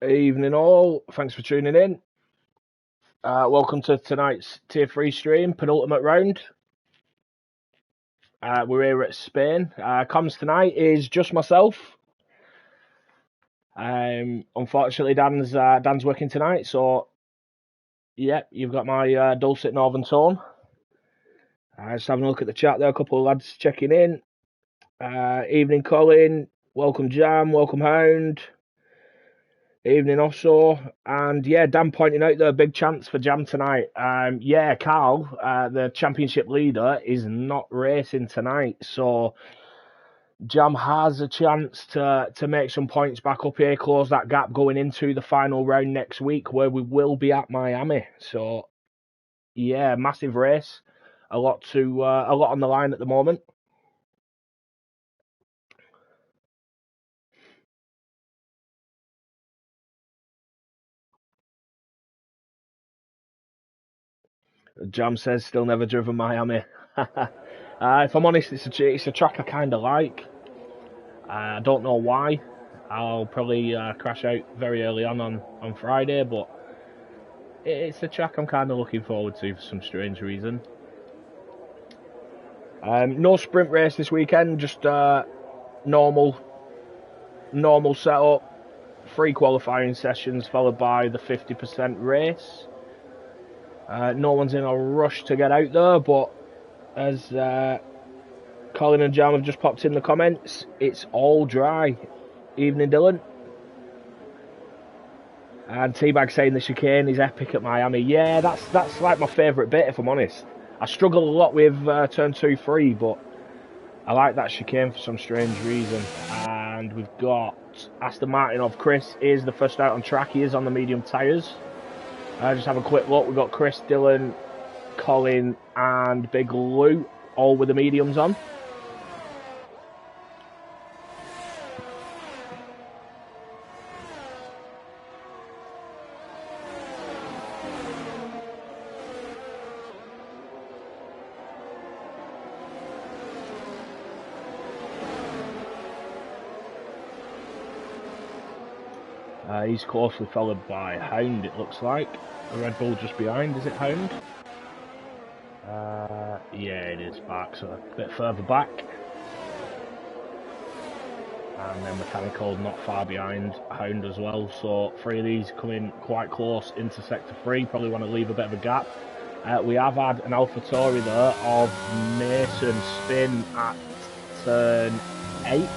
Evening all, thanks for tuning in. Welcome to tonight's Tier 3 stream, penultimate round. We're here at Spain. Comms tonight is just myself. Unfortunately, Dan's working tonight, so yeah, you've got my dulcet northern tone. Just having a look at the chat there, a couple of lads checking in. Evening Colin, welcome Jam, welcome Hound. Evening also, and yeah, Dan pointing out the big chance for Jam tonight. Yeah, Carl, the championship leader, is not racing tonight, so Jam has a chance to make some points back up here, close that gap going into the final round next week, where we will be at Miami. So yeah, massive race, a lot on the line at the moment. Jam says still never driven Miami. If I'm honest, it's a track I kind of like. I don't know why. I'll probably crash out very early on Friday, but it's a track I'm kind of looking forward to for some strange reason. No sprint race this weekend, just normal setup. 3 qualifying sessions followed by the 50% race. No one's in a rush to get out there, but as Colin and Jam have just popped in the comments, it's all dry. Evening, Dylan. And Teabag saying the chicane is epic at Miami. Yeah, that's like my favourite bit, if I'm honest. I struggle a lot with turn 2-3, but I like that chicane for some strange reason. And we've got Aston Martin of Chris is the first out on track. He is on the medium tyres. Just have a quick look. We've got Chris, Dylan, Colin and Big Lou all with the mediums on. He's closely followed by Hound, it looks like. The Red Bull just behind, is it Hound? Yeah, it is back, so a bit further back. And then Mechanical not far behind Hound as well, so 3 of these coming quite close into Sector 3, probably want to leave a bit of a gap. We have had an AlphaTauri there of Mason spin at turn 8.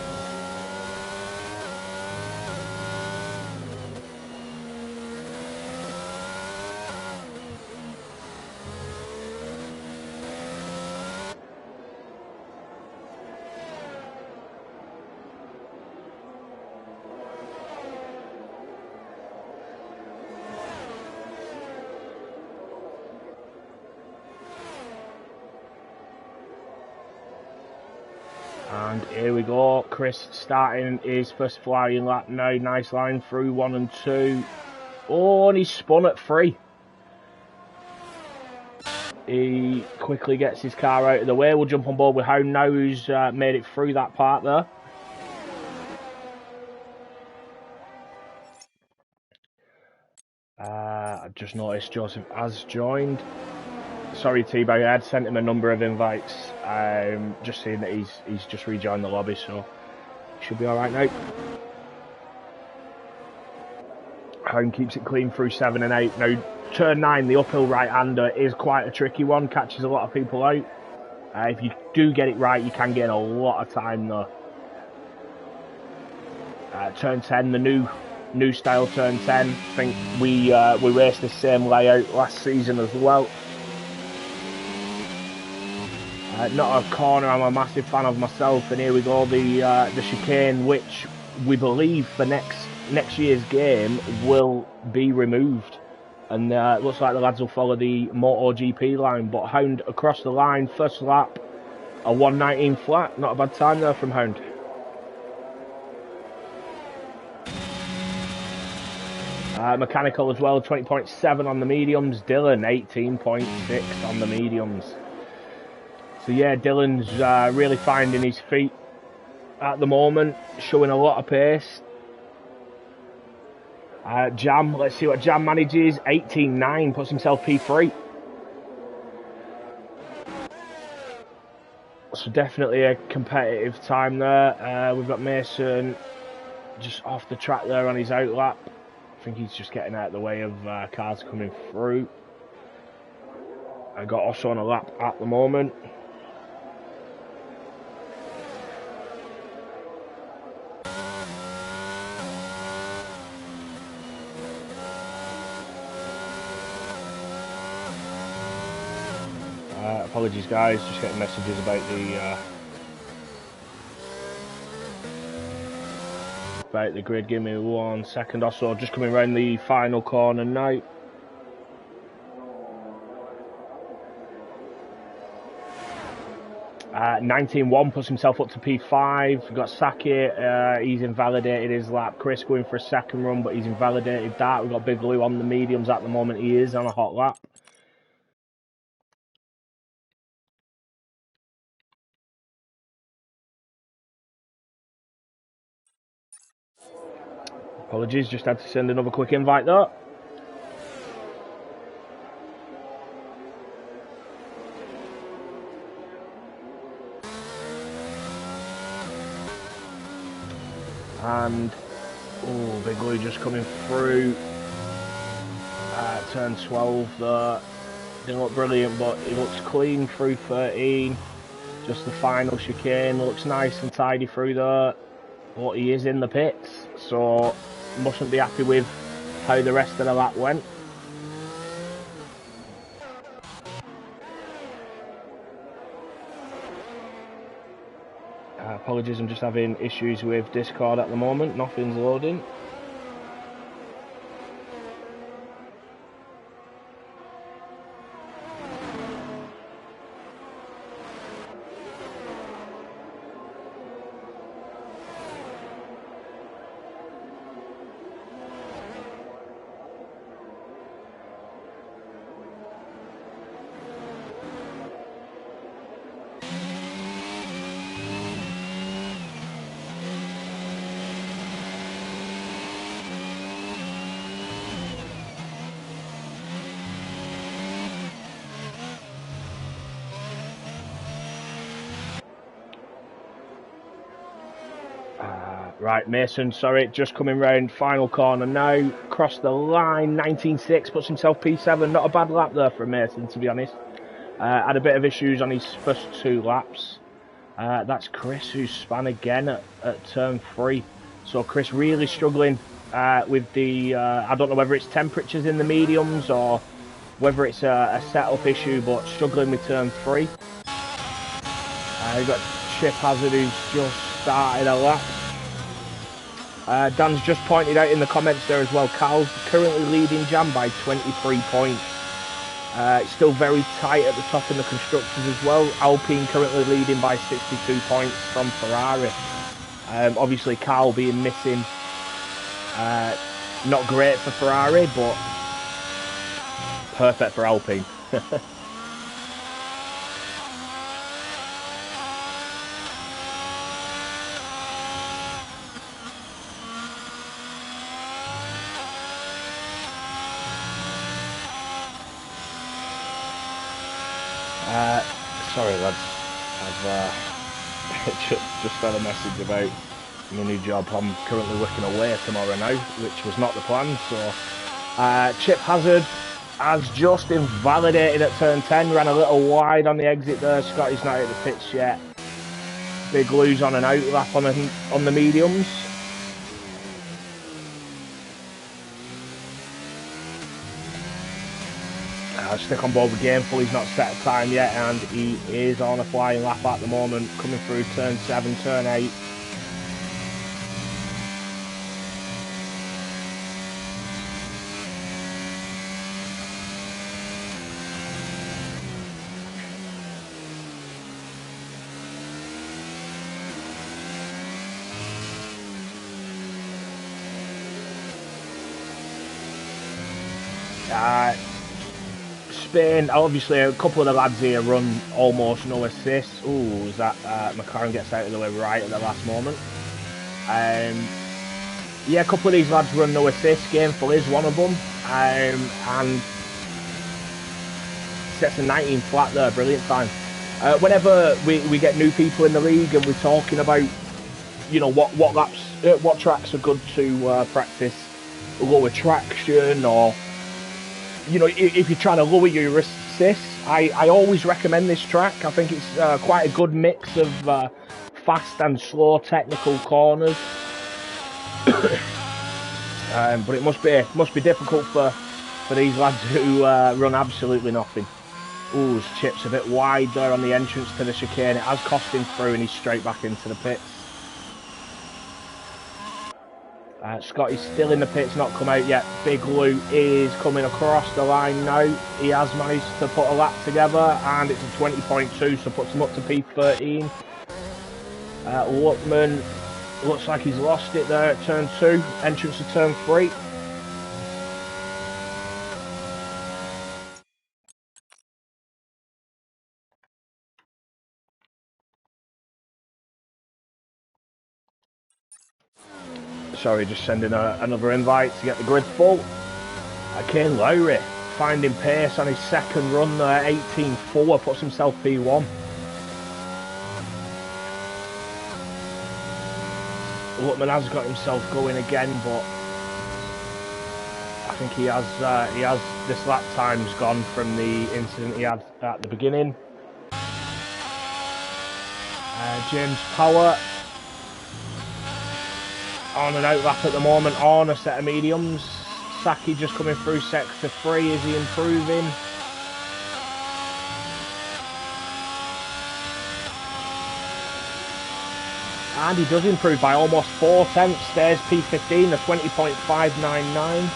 And here we go, Chris starting his first flying lap now. Nice line through 1 and 2. Oh, and he's spun at 3. He quickly gets his car out of the way. We'll jump on board with Hound now, who's made it through that part there. I've just noticed Joseph has joined. Sorry, T-Bag, I had sent him a number of invites. Just seeing that he's just rejoined the lobby, so should be alright now. Hound keeps it clean through 7 and 8. Now, turn 9, the uphill right-hander, is quite a tricky one, catches a lot of people out. If you do get it right, you can gain a lot of time there. Turn 10, the new style turn 10. I think we raced the same layout last season as well. Not a corner I'm a massive fan of myself, and here we go, the chicane, which we believe for next year's game will be removed, and it looks like the lads will follow the MotoGP line. But Hound across the line, first lap, a 1:19 flat, not a bad time there from Hound. Mechanical as well, 20.7 on the mediums. Dylan, 18.6 on the mediums. So yeah, Dylan's really finding his feet at the moment, showing a lot of pace. Jam, let's see what Jam manages. 18.9, puts himself P3. So definitely a competitive time there. We've got Mason just off the track there on his out lap. I think he's just getting out of the way of cars coming through. I got Osso on a lap at the moment. Apologies guys, just getting messages about the grid. Give me 1 second or so. Just coming around the final corner now. Uh, 19.1 puts himself up to P5. We've got Saki, he's invalidated his lap. Chris going for a second run, but he's invalidated that. We've got Big Lou on the mediums at the moment. He is on a hot lap. Apologies, just had to send another quick invite there. And, oh, Big Lou just coming through. Turn 12 there. Didn't look brilliant, but he looks clean through 13. Just the final chicane. Looks nice and tidy through there. But he is in the pits, so mustn't be happy with how the rest of the lap went. Apologies, I'm just having issues with Discord at the moment. Nothing's loading. Right, Mason, sorry, just coming round, final corner now, cross the line, 19.6, puts himself P7, not a bad lap there for Mason, to be honest. Had a bit of issues on his first 2 laps. That's Chris who span again at turn 3. So Chris really struggling with the, I don't know whether it's temperatures in the mediums or whether it's a setup issue, but struggling with turn 3. You've got Chip Hazard who's just started a lap. Dan's just pointed out in the comments there as well, Carl's currently leading Jam by 23 points. It's still very tight at the top in the constructors as well. Alpine currently leading by 62 points from Ferrari. Obviously Carl being missing, not great for Ferrari, but perfect for Alpine. Sorry lads, I've just had a message about my new job. I'm currently working away tomorrow now, which was not the plan. So Chip Hazard has just invalidated at turn 10, ran a little wide on the exit there. Scotty's not at the pits yet. Big Lou's on an out lap on the mediums. Stick on board with Gameful, he's not set a time yet, and he is on a flying lap at the moment, coming through turn 7, turn 8. Spain, obviously a couple of the lads here run almost no assists. Ooh, is that McLaren gets out of the way right at the last moment. Yeah, a couple of these lads run no assist. Gameful is one of them, and sets a 19 flat there. Brilliant time. Whenever we get new people in the league and we're talking about, you know, what laps, what tracks are good to practice lower traction, or, you know, if you're trying to lower your assists, I always recommend this track. I think it's quite a good mix of fast and slow technical corners. But it must be difficult for these lads who run absolutely nothing. Ooh, his chip's a bit wide there on the entrance to the chicane. It has cost him through, and he's straight back into the pits. Scotty's still in the pits, not come out yet. Big Lou is coming across the line now. He has managed to put a lap together, and it's a 20.2, so puts him up to P13. Luckman looks like he's lost it there at turn 2, entrance to turn 3. Sorry, just sending another invite to get the grid full. Kane Lowry finding pace on his second run there, 18.4, puts himself P1. Luckman has got himself going again, but I think he has this lap time's gone from the incident he had at the beginning. James Power on an out lap at the moment on a set of mediums. Saki just coming through sector 3. Is he improving? And he does improve by almost 4 tenths. There's P15, a 20.599.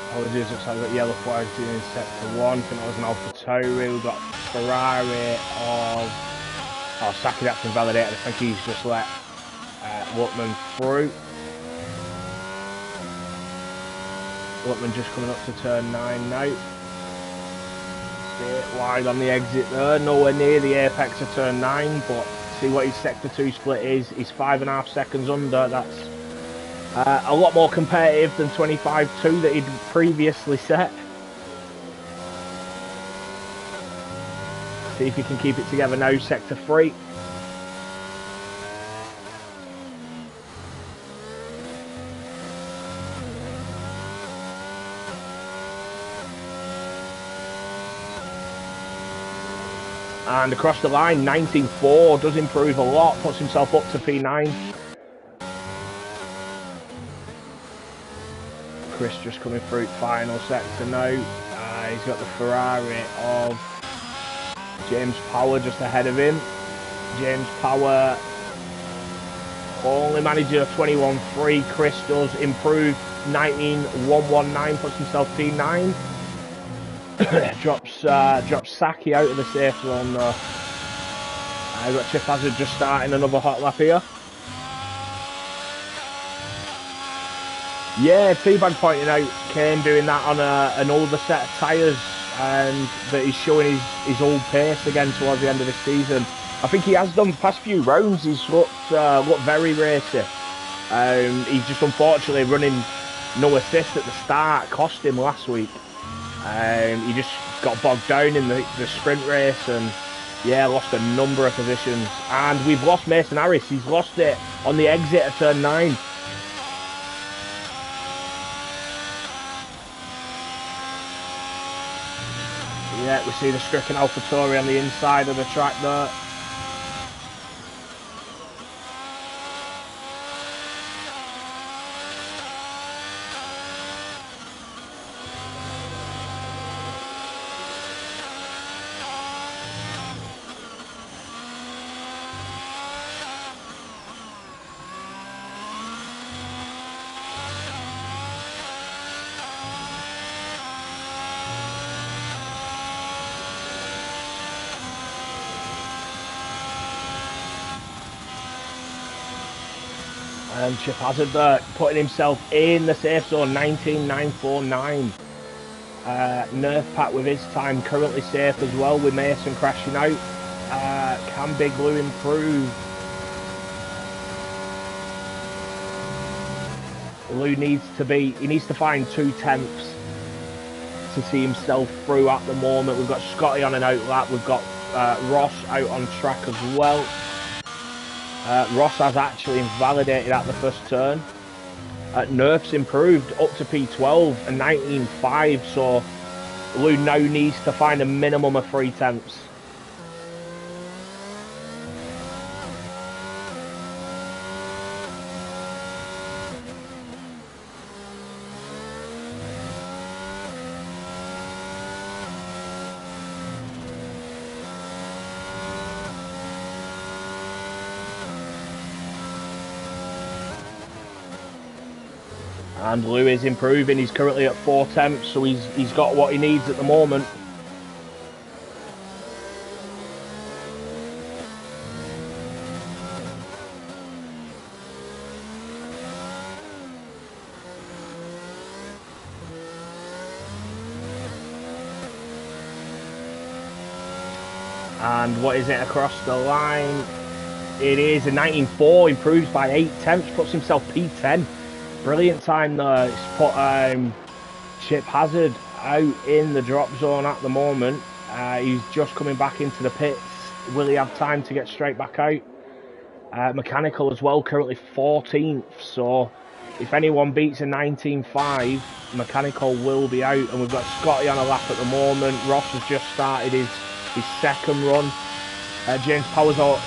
Apologies, looks like we've got yellow flags in sector 1. I think that was an AlphaTauri. We've got Ferrari of... Oh, Saki, that's invalidated. I think he's just let Luckman through. Luckman just coming up to turn 9 now. Bit wide on the exit there. Nowhere near the apex of turn 9, but see what his sector 2 split is. He's 5.5 seconds under. That's a lot more competitive than 25.2 that he'd previously set. See if he can keep it together now, sector 3. And across the line, 19.4, does improve a lot, puts himself up to P9. Chris just coming through final sector now. He's got the Ferrari of James Power just ahead of him. James Power only managing a 21.3. Chris does improve 19.119, puts himself P9. drops Saki out of the safe zone there. We've got Chip Hazard just starting another hot lap here. Yeah, T-Bag pointing out Kane doing that on an older set of tyres, and that he's showing his old pace again towards the end of the season. I think he has done the past few rounds. He's looked very racy. He's just unfortunately running no assist at the start, cost him last week. He just got bogged down in the sprint race and yeah, lost a number of positions. And we've lost Mason Harris. He's lost it on the exit at turn 9. Yeah, we see the stricken AlphaTauri on the inside of the track there. And Chip Hazard there, putting himself in the safe zone, 19.949. Nerf Pack with his time currently safe as well, with Mason crashing out. Can Big Lou improve? Lou needs to find 2/10 to see himself through at the moment. We've got Scotty on an outlap. We've got Ross out on track as well. Ross has actually invalidated at the first turn. Nerf's improved up to P12 and 19.5, so Lou now needs to find a minimum of 3/10. And Lou is improving. He's currently at 4/10, so he's got what he needs at the moment. And what is it across the line? It is a 19.4, improves by 8/10, puts himself P10. Brilliant time there. It's put Chip Hazard out in the drop zone at the moment. He's just coming back into the pits. Will he have time to get straight back out? Mechanical as well, currently 14th. So if anyone beats a 19.5, Mechanical will be out. And we've got Scotty on a lap at the moment. Ross has just started his second run. James Powers are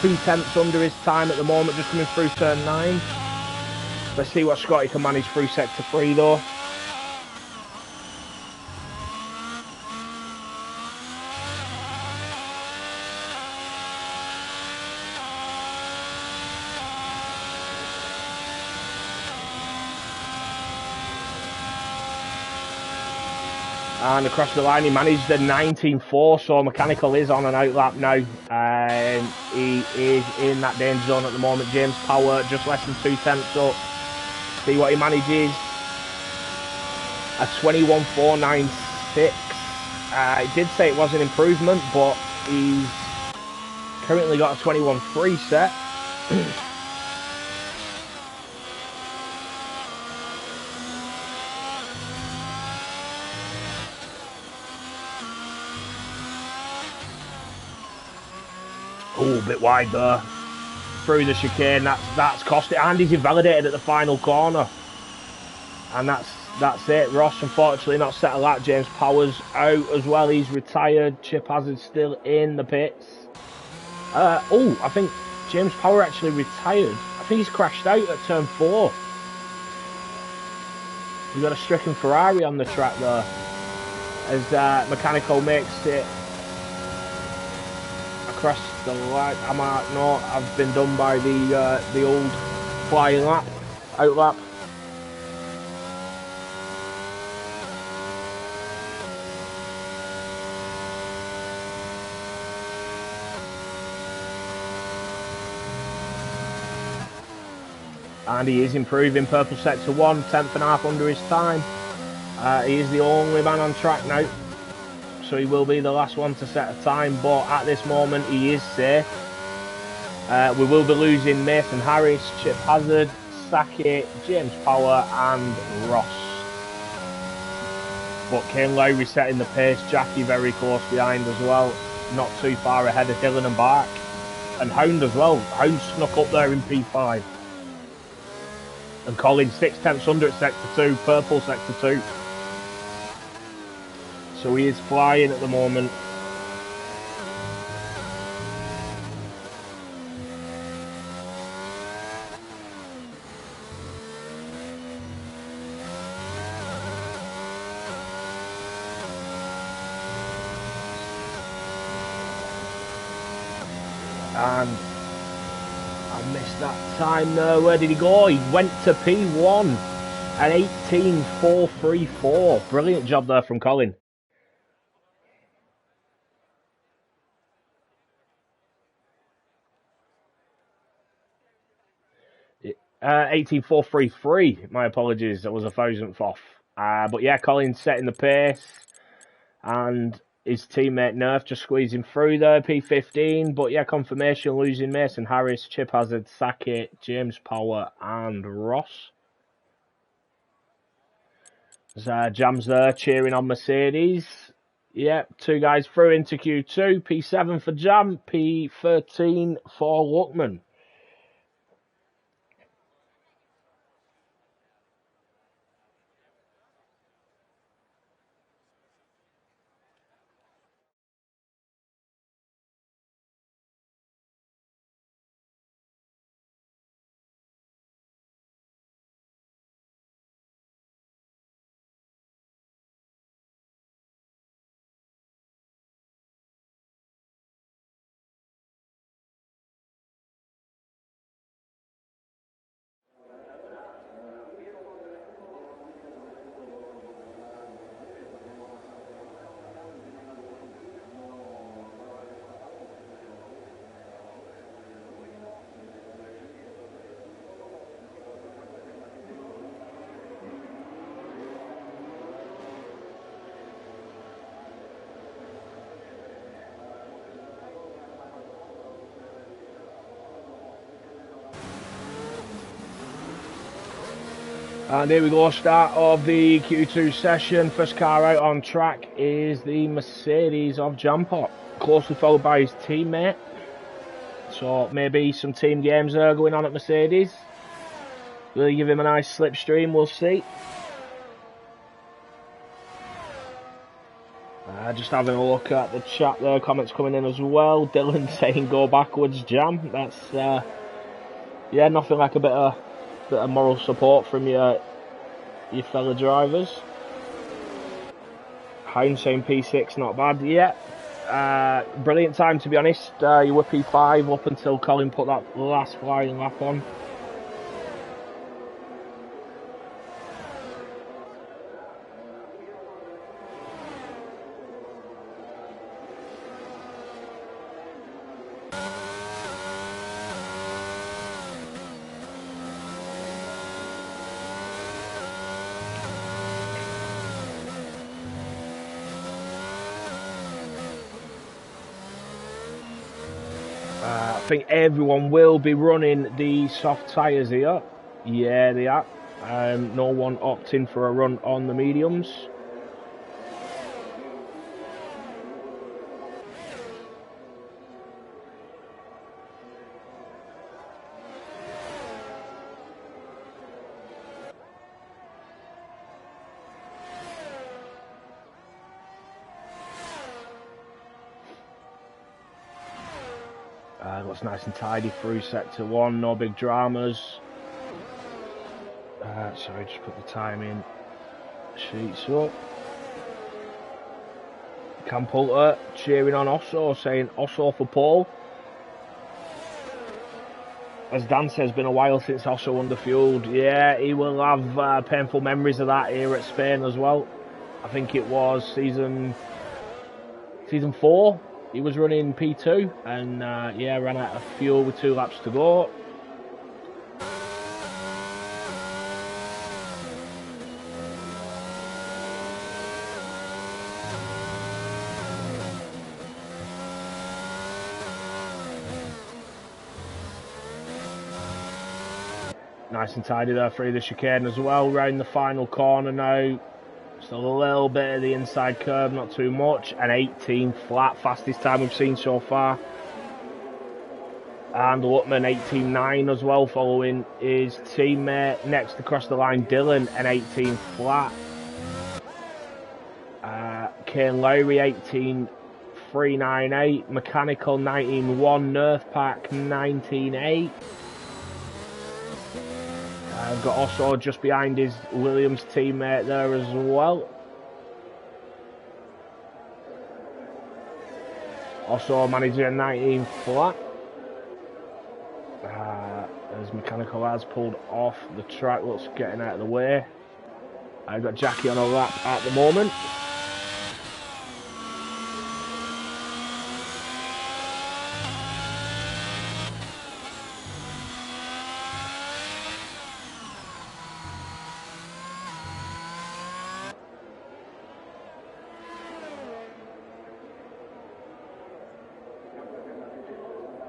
2/10 under his time at the moment, just coming through turn 9. Let's see what Scotty can manage through sector 3 though. And across the line, he managed a 19.4, so Mechanical is on an outlap now. He is in that danger zone at the moment. James Power just less than 2/10 up. See what he manages. A 21.496. It did say it was an improvement, but he's currently got a 21.3 set. Oh, a bit wide there. Through the chicane, that's cost it, and he's invalidated at the final corner. And that's it. Ross unfortunately not set a lap. James Powers out as well. He's retired. Chip Hazard still in the pits. Oh, I think James Power actually retired. I think he's crashed out at turn 4. We've got a stricken Ferrari on the track there. As Mechanical makes it across the line. No, I've been done by the old flying lap, out lap. And he is improving. Purple sector 1, 10th and a half under his time. He is the only man on track now, so he will be the last one to set a time, but at this moment he is safe. We will be losing Mason Harris, Chip Hazard, Saki, James Power and Ross. But Kane Lowry setting the pace, Jackie very close behind as well, not too far ahead of Dylan and Bark. And Hound as well. Hound snuck up there in P5. And Colin 6/10 under at sector 2, purple sector 2. So he is flying at the moment. And I missed that time there. Where did he go? He went to P1 at 18.434. Brilliant job there from Colin. 18.433. My apologies, that was a thousandth off. But yeah, Collins setting the pace, and his teammate Nerf just squeezing through there, P15. But yeah, confirmation losing Mason Harris, Chip Hazard, Sackett, James Power, and Ross. There's Jams there cheering on Mercedes. Yep, two guys through into Q2. P7 for Jam, P13 for Luckman. And here we go, start of the Q2 session. First car out on track is the Mercedes of Jampot, closely followed by his teammate. So maybe some team games there going on at Mercedes. Will he give him a nice slipstream? We'll see. Just having a look at the chat there, comments coming in as well. Dylan saying go backwards, Jam. That's yeah, nothing like a bit of moral support from your fellow drivers. Hound saying P6, not bad. Yeah, brilliant time to be honest. You were P5 up until Colin put that last flying lap on. I think everyone will be running the soft tyres here. Yeah, they are. No one opting for a run on the mediums. Looks nice and tidy through sector 1, no big dramas. Sorry, just put the timing sheets up. Cam Poulter cheering on Osso, saying Osso for pole. As Dan says, it's been a while since Osso underfueled. Yeah, he will have painful memories of that here at Spain as well. I think it was season 4. He was running P2 and yeah, ran out of fuel with 2 laps to go. Nice and tidy there through the chicane as well. Round the final corner now. Just a little bit of the inside curve, not too much. An 18 flat, fastest time we've seen so far. And Luckman 18.9 as well, following his teammate. Next across the line, Dylan, an 18 flat. Kane Lowry 18.398. Mechanical 19.1. Nerf Pack 19.8. I've got Osso just behind his Williams teammate there as well. Osso managing a 19 flat. As Mechanical has pulled off the track, looks getting out of the way. I've got Jackie on a lap at the moment.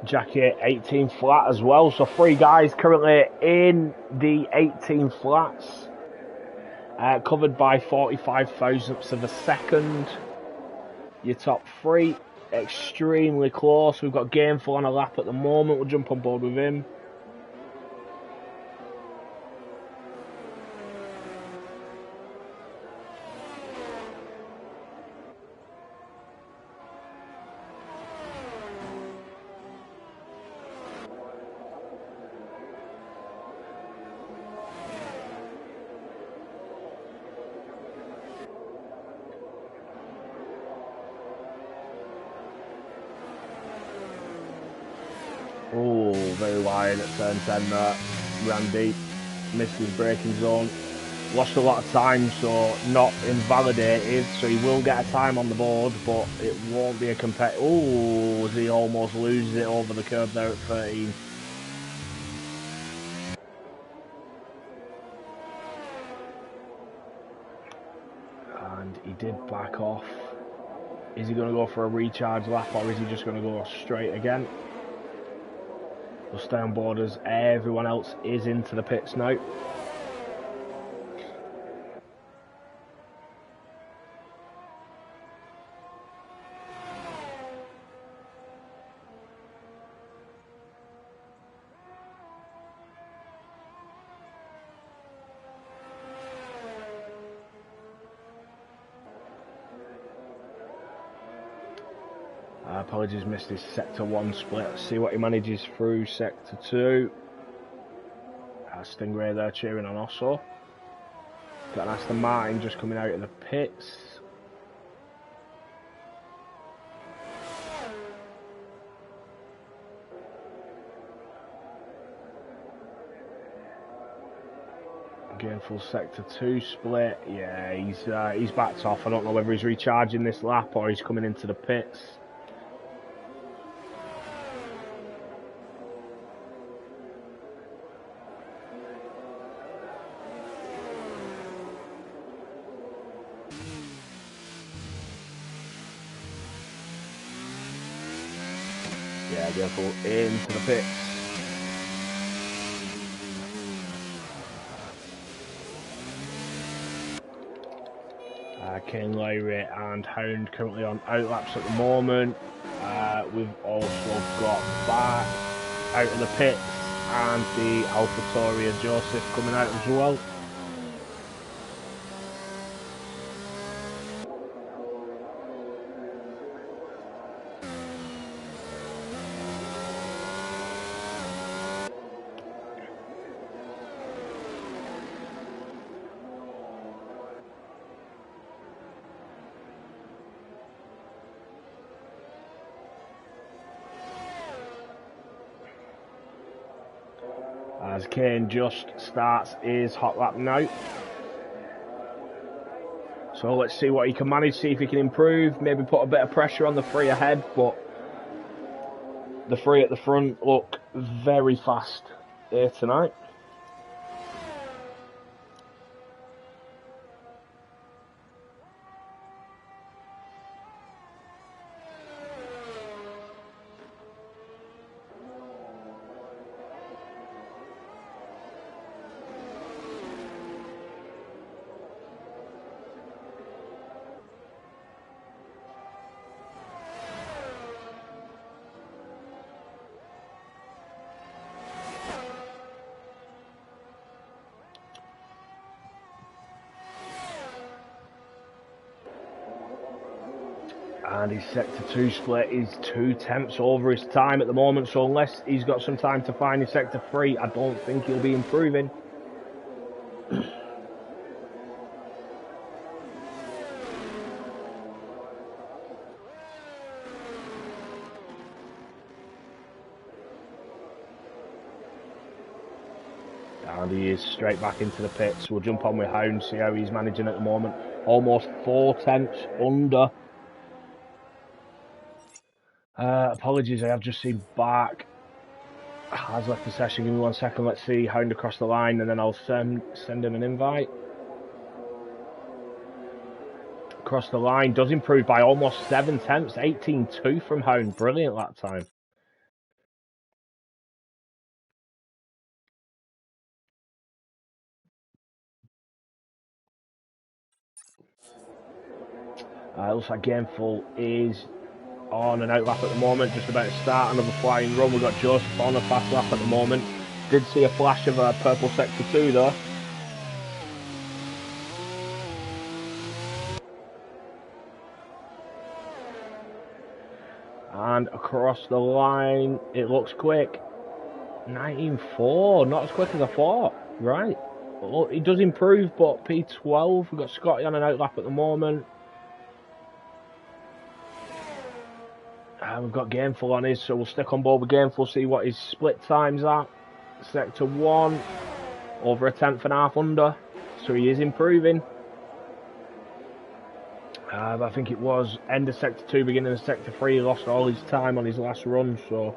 Jacket 18 flat as well. So 3 guys currently in the 18 flats. Covered by 45 thousandths of a second. Your top 3 extremely close. We've got Gameful on a lap at the moment. We'll jump on board with him. Oh, very wide at turn 10 there. Ran deep, missed his braking zone. Lost a lot of time, so not invalidated. So he will get a time on the board, but it won't be a Oh, as he almost loses it over the curb there at 13. And he did back off. Is he going to go for a recharge lap, or is he just going to go straight again? We'll stay on board as everyone else is into the pits now. Apologies, missed his sector 1 split. Let's see what he manages through sector 2. Stingray there cheering on Osso. Got an Aston Martin just coming out of the pits. Again, full sector 2 split. Yeah, he's backed off. I don't know whether he's recharging this lap or he's coming into the pits. Yeah, Gameful into the pits. Kane Lowry and Hound currently on outlaps at the moment. We've also got back out of the pits and the AlphaTauria Joseph coming out as well. As Kane just starts his hot lap now. So let's see what he can manage, see if he can improve, maybe put a bit of pressure on the 3 ahead, but the 3 at the front look very fast here tonight. And his sector 2 split is 2 tenths over his time at the moment, so unless he's got some time to find his sector 3, I don't think he'll be improving. And he is straight back into the pits. We'll jump on with Hound, see how he's managing at the moment. Almost 4 tenths under. Apologies, I have just seen Bark has left the session. Give me 1 second. Let's see Hound across the line, and then I'll send him an invite. Across the line, does improve by almost 7 tenths. 18.2 from Hound. Brilliant that time. Looks like Gameful is on an outlap at the moment, just about to start another flying run. We've got Joseph on a fast lap at the moment. Did see a flash of a purple sector 2 though. And across the line, it looks quick. 19.4, not as quick as I thought. Right. Well, he does improve, but P12. We've got Scotty on an outlap at the moment. We've got Gameful on his, so we'll stick on board with Gameful, see what his split time's at. Sector 1, over a tenth and a half under, so he is improving. I think it was end of Sector 2, beginning of Sector 3, he lost all his time on his last run, so...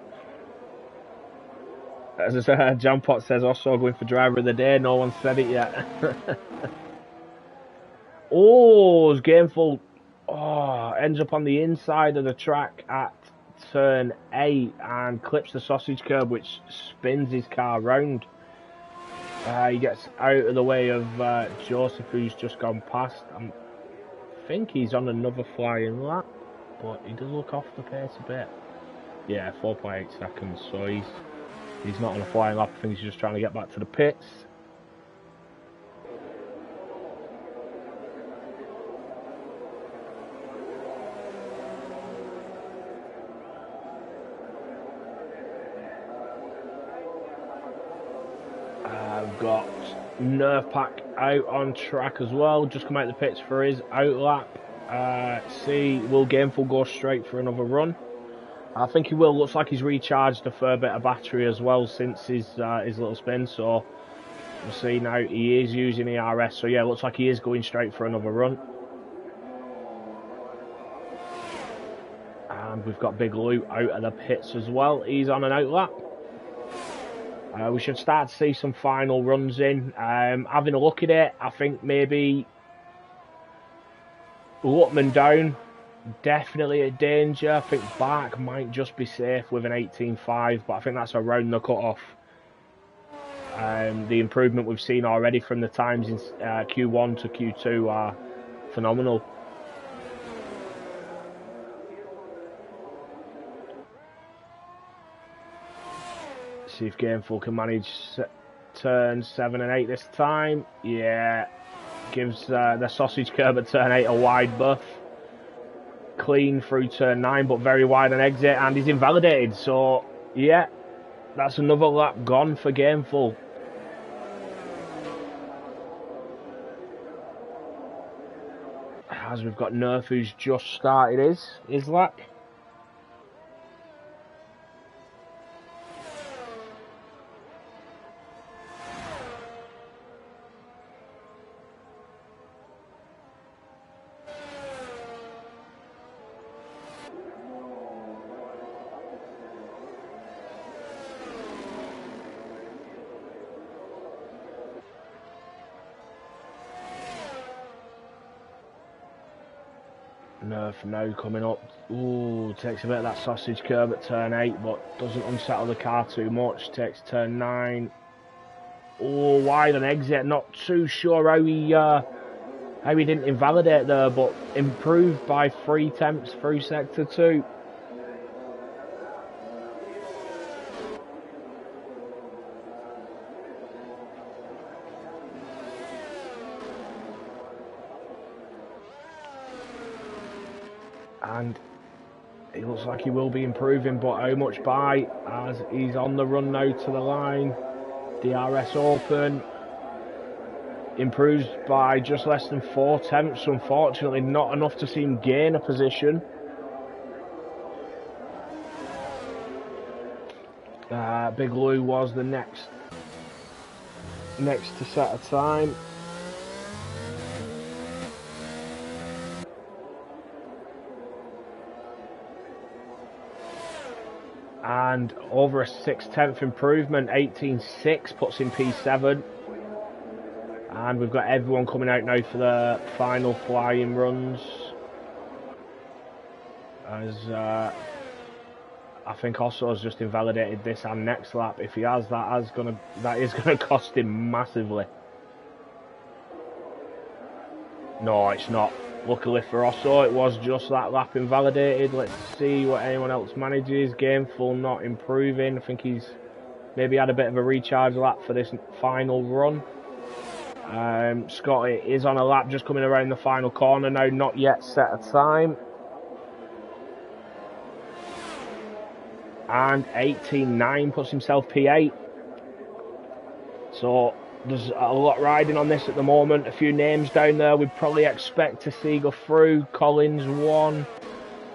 As I said, John Pot says also going for driver of the day, no one said it yet. Oh, it's Gameful. Oh, ends up on the inside of the track at turn 8 and clips the sausage curb, which spins his car round. He gets out of the way of Joseph, who's just gone past. I think he's on another flying lap, but he does look off the pace a bit. Yeah, 4.8 seconds, so he's not on a flying lap. I think he's just trying to get back to the pits. I've got Nerf Pack out on track as well, just come out the pits for his outlap. See, will Gameful go straight for another run? I think he will. Looks like he's recharged a fair bit of battery as well since his little spin, so we'll see now. He is using the RS, so yeah, looks like he is going straight for another run. And we've got Big Lou out of the pits as well. He's on an outlap. We should start to see some final runs in. Having a look at it, I think maybe Lutman down, definitely a danger. I think Bark might just be safe with an 18.5, but I think that's around the cut-off. The improvement we've seen already from the times in Q1 to Q2 are phenomenal. See if Gameful can manage turns 7 and 8 this time. Yeah, gives the sausage curb at turn 8 a wide buff. Clean through turn 9, but very wide on exit, and he's invalidated. So yeah, that's another lap gone for Gameful. As we've got Nerf, who's just started his lap. Nerf now coming up. Ooh, takes a bit of that sausage curb at turn 8, but doesn't unsettle the car too much. Takes turn 9. Oh, wide on exit. Not too sure how he didn't invalidate there, but improved by 3 tenths through sector 2. And it looks like he will be improving, but how much by, as he's on the run now to the line. DRS open. Improves by just less than 4 tenths. Unfortunately, not enough to see him gain a position. Big Lou was the next to set a time. And over a 6/10 improvement, 18.6 puts in P7. And we've got everyone coming out now for the final flying runs. As I think also has just invalidated this and next lap. If he has, that is gonna cost him massively. No, it's not. Luckily for Osso, it was just that lap invalidated. Let's see what anyone else manages. Gameful not improving. I think he's maybe had a bit of a recharge lap for this final run. Scotty is on a lap just coming around the final corner now, not yet set a time. And 18.9 puts himself P8. So there's a lot riding on this at the moment. A few names down there we'd probably expect to see go through. Collins 1.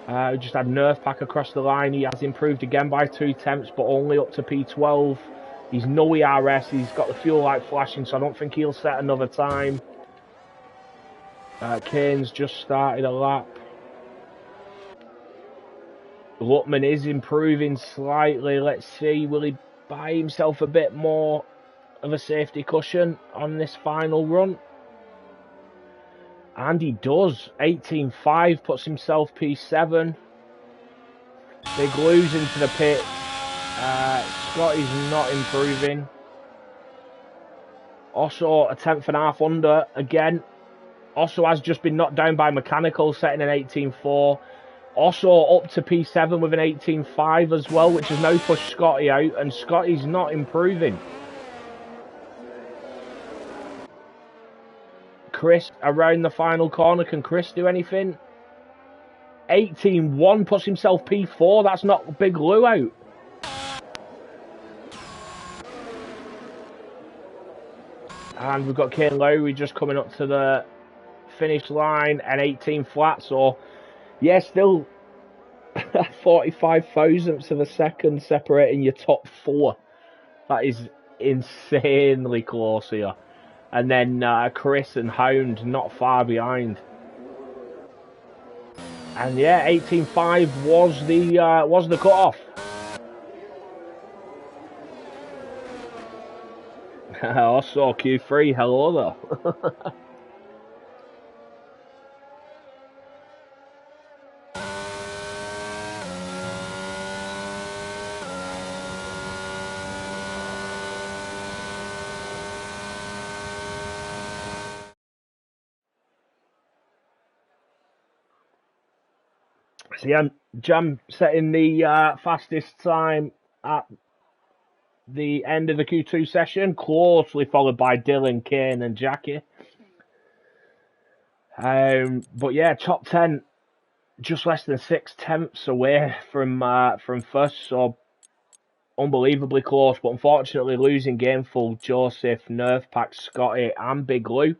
Who just had nerf pack across the line. He has improved again by 2 tenths, but only up to P12. He's no ERS. He's got the fuel light flashing, so I don't think he'll set another time. Kane's just started a lap. Lutman is improving slightly. Let's see, will he buy himself a bit more of a safety cushion on this final run? And he does. 18.5 puts himself P7. Big lose into the pit. Scotty's not improving. Also a tenth and a half under again. Also has just been knocked down by Mechanical, setting an 18.4. Also up to P7 with an 18.5 as well, which has now pushed Scotty out, and Scotty's not improving. Chris around the final corner. Can Chris do anything? 18.1 puts himself P4. That's not Big Lou out. And we've got Kane Lowry just coming up to the finish line and 18 flat. So, yeah, still 45 thousandths of a second separating your top 4. That is insanely close here. And then Chris and Hound not far behind. And yeah, 18.5 was the cut-off. Also Q3, hello there. So yeah, Jam setting the fastest time at the end of the Q2 session, closely followed by Dylan, Kane and Jackie. But yeah, top 10, just less than 6 tenths away from first, so unbelievably close, but unfortunately losing Gameful, Joseph, Nerf Pack, Scotty and Big Lou.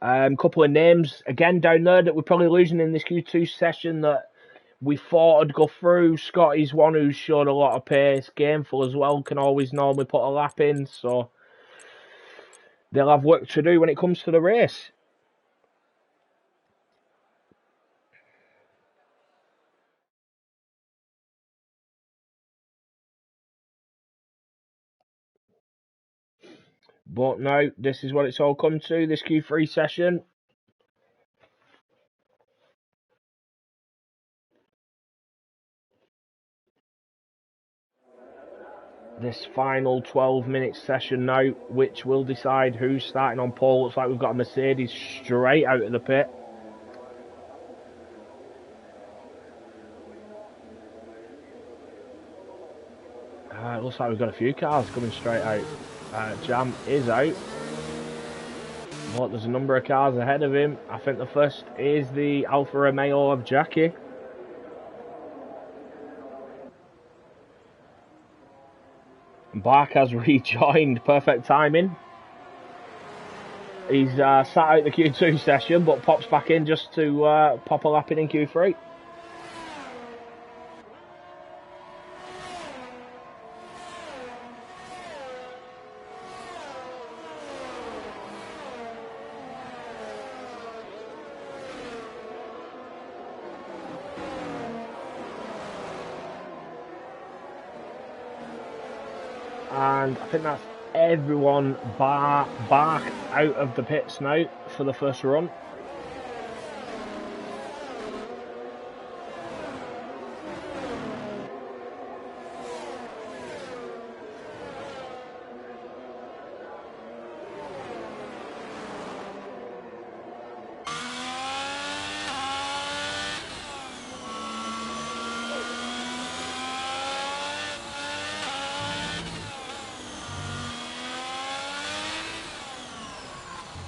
Couple of names again down there that we're probably losing in this Q2 session that we thought would go through. Scotty's one who's showed a lot of pace. Gameful as well can always normally put a lap in, so they'll have work to do when it comes to the race. But no, this is what it's all come to, this Q3 session. This final 12-minute session now, which will decide who's starting on pole. Looks like we've got a Mercedes straight out of the pit. It looks like we've got a few cars coming straight out. Jam is out. But there's a number of cars ahead of him. I think the first is the Alfa Romeo of Jackie. Bark has rejoined, perfect timing. He's sat out the Q2 session, but pops back in just to pop a lap in Q3. And I think that's everyone back out of the pits now for the first run.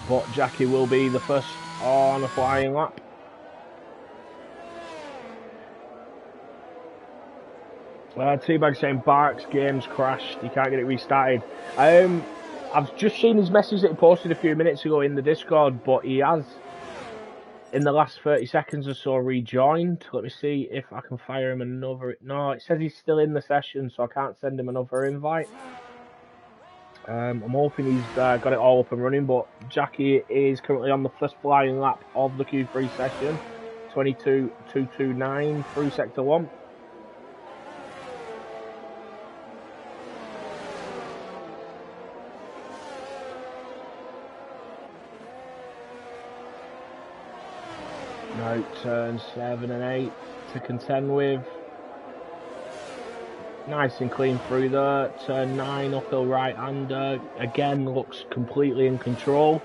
but Jackie will be the first on a flying lap. T-Bag saying Barks game's crashed, you can't get it restarted. I've just seen his message that he posted a few minutes ago in the Discord, but he has, in the last 30 seconds or so, rejoined. Let me see if I can fire him another. No, it says he's still in the session, so I can't send him another invite. I'm hoping he's got it all up and running, but Jackie is currently on the first flying lap of the Q3 session, 22.229 through Sector 1. Now turns 7 and 8 to contend with. Nice and clean through there. Turn 9 uphill right-hander. Again, looks completely in control.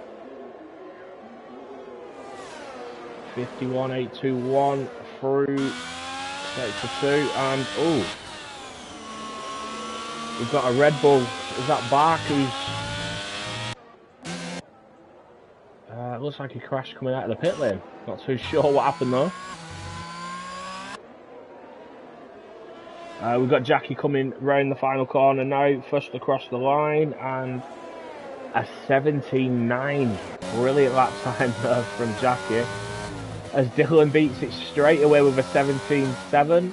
51.821 through Sector 2. And, oh, we've got a Red Bull. Is that Bark who's... looks like he crashed coming out of the pit lane. Not too sure what happened though. We've got Jackie coming round the final corner now, first across the line, and a 17.9. Brilliant lap time there from Jackie, as Dylan beats it straight away with a 17.7.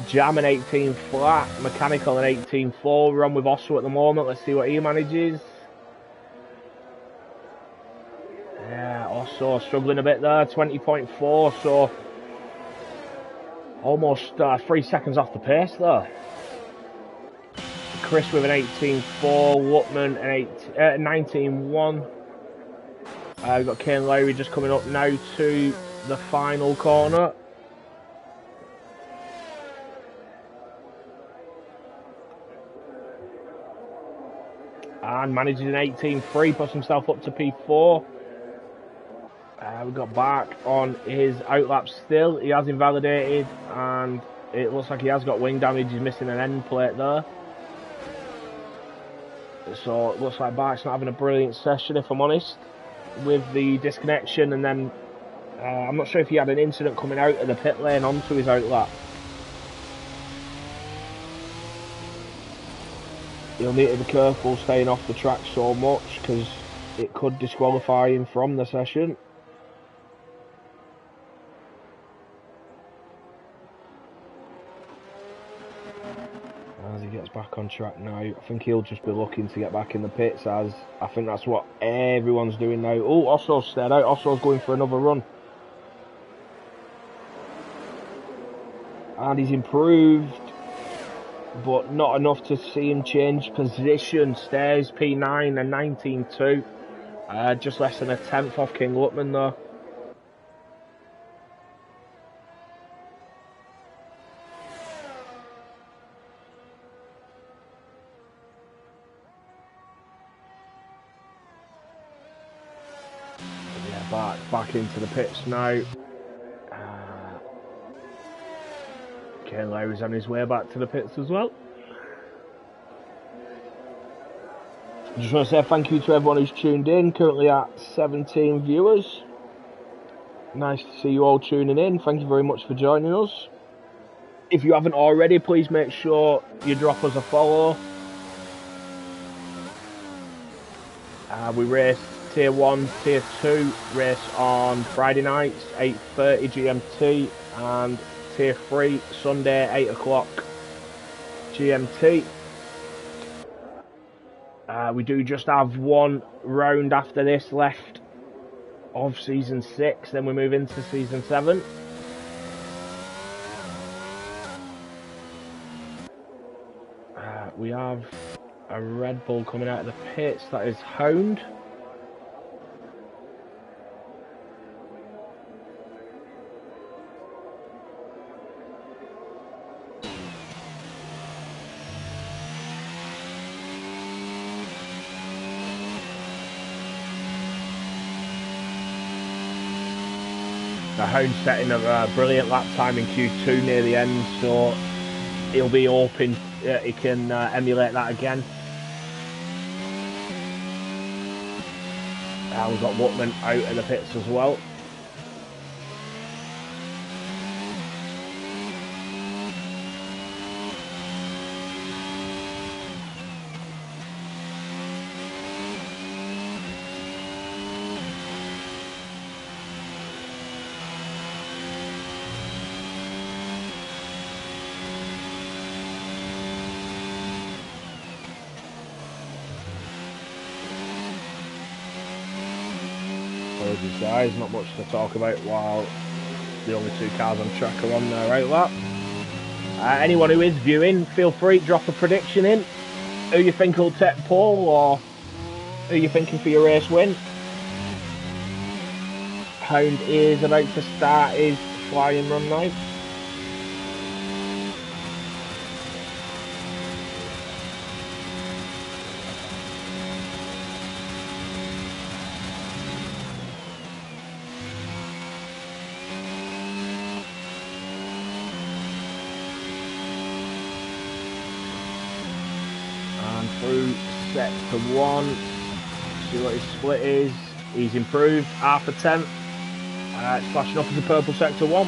Jam an 18 flat, Mechanical an 18.4. We're on with Osso at the moment. Let's see what he manages. Yeah, Osso struggling a bit there, 20.4, so almost 3 seconds off the pace there. Chris with an 18.4, Wootman an 19.1. We've got Kane Lowry just coming up now to the final corner. And manages an 18.3, puts himself up to P4. We've got Bark on his outlap still. He has invalidated, and it looks like he has got wing damage. He's missing an end plate there. So it looks like Bark's not having a brilliant session, if I'm honest, with the disconnection. And then I'm not sure if he had an incident coming out of the pit lane onto his outlap. He'll need to be careful staying off the track so much, because it could disqualify him from the session. As he gets back on track now, I think he'll just be looking to get back in the pits, as I think that's what everyone's doing now. Oh, Osso's stayed out. Osso's going for another run. And he's improved, but not enough to see him change position. Stays P9 and 19.2. Just less than a tenth off King Lutman though. Yeah, back into the pits now. Ken Lowry's on his way back to the pits as well. Just want to say thank you to everyone who's tuned in. Currently at 17 viewers. Nice to see you all tuning in. Thank you very much for joining us. If you haven't already, please make sure you drop us a follow. We race Tier 1, Tier 2 race on Friday nights, 8:30 GMT, and Tier 3 Sunday, 8 o'clock GMT. We do just have one round after this left of Season 6, then we move into Season 7. We have a Red Bull coming out of the pits, that is Hound. The Hound setting a brilliant lap time in Q2 near the end, so he'll be hoping he can emulate that again. We've got Wootman out of the pits as well. Apologies guys, not much to talk about while the only two cars on track are on their outlap. Anyone who is viewing, feel free to drop a prediction in. Who you think will take pole, or who you thinking for your race win? Hound is about to start his flying run now. And through sector 1, see what his split is. He's improved half a tenth. It's flashing up as a purple sector 1.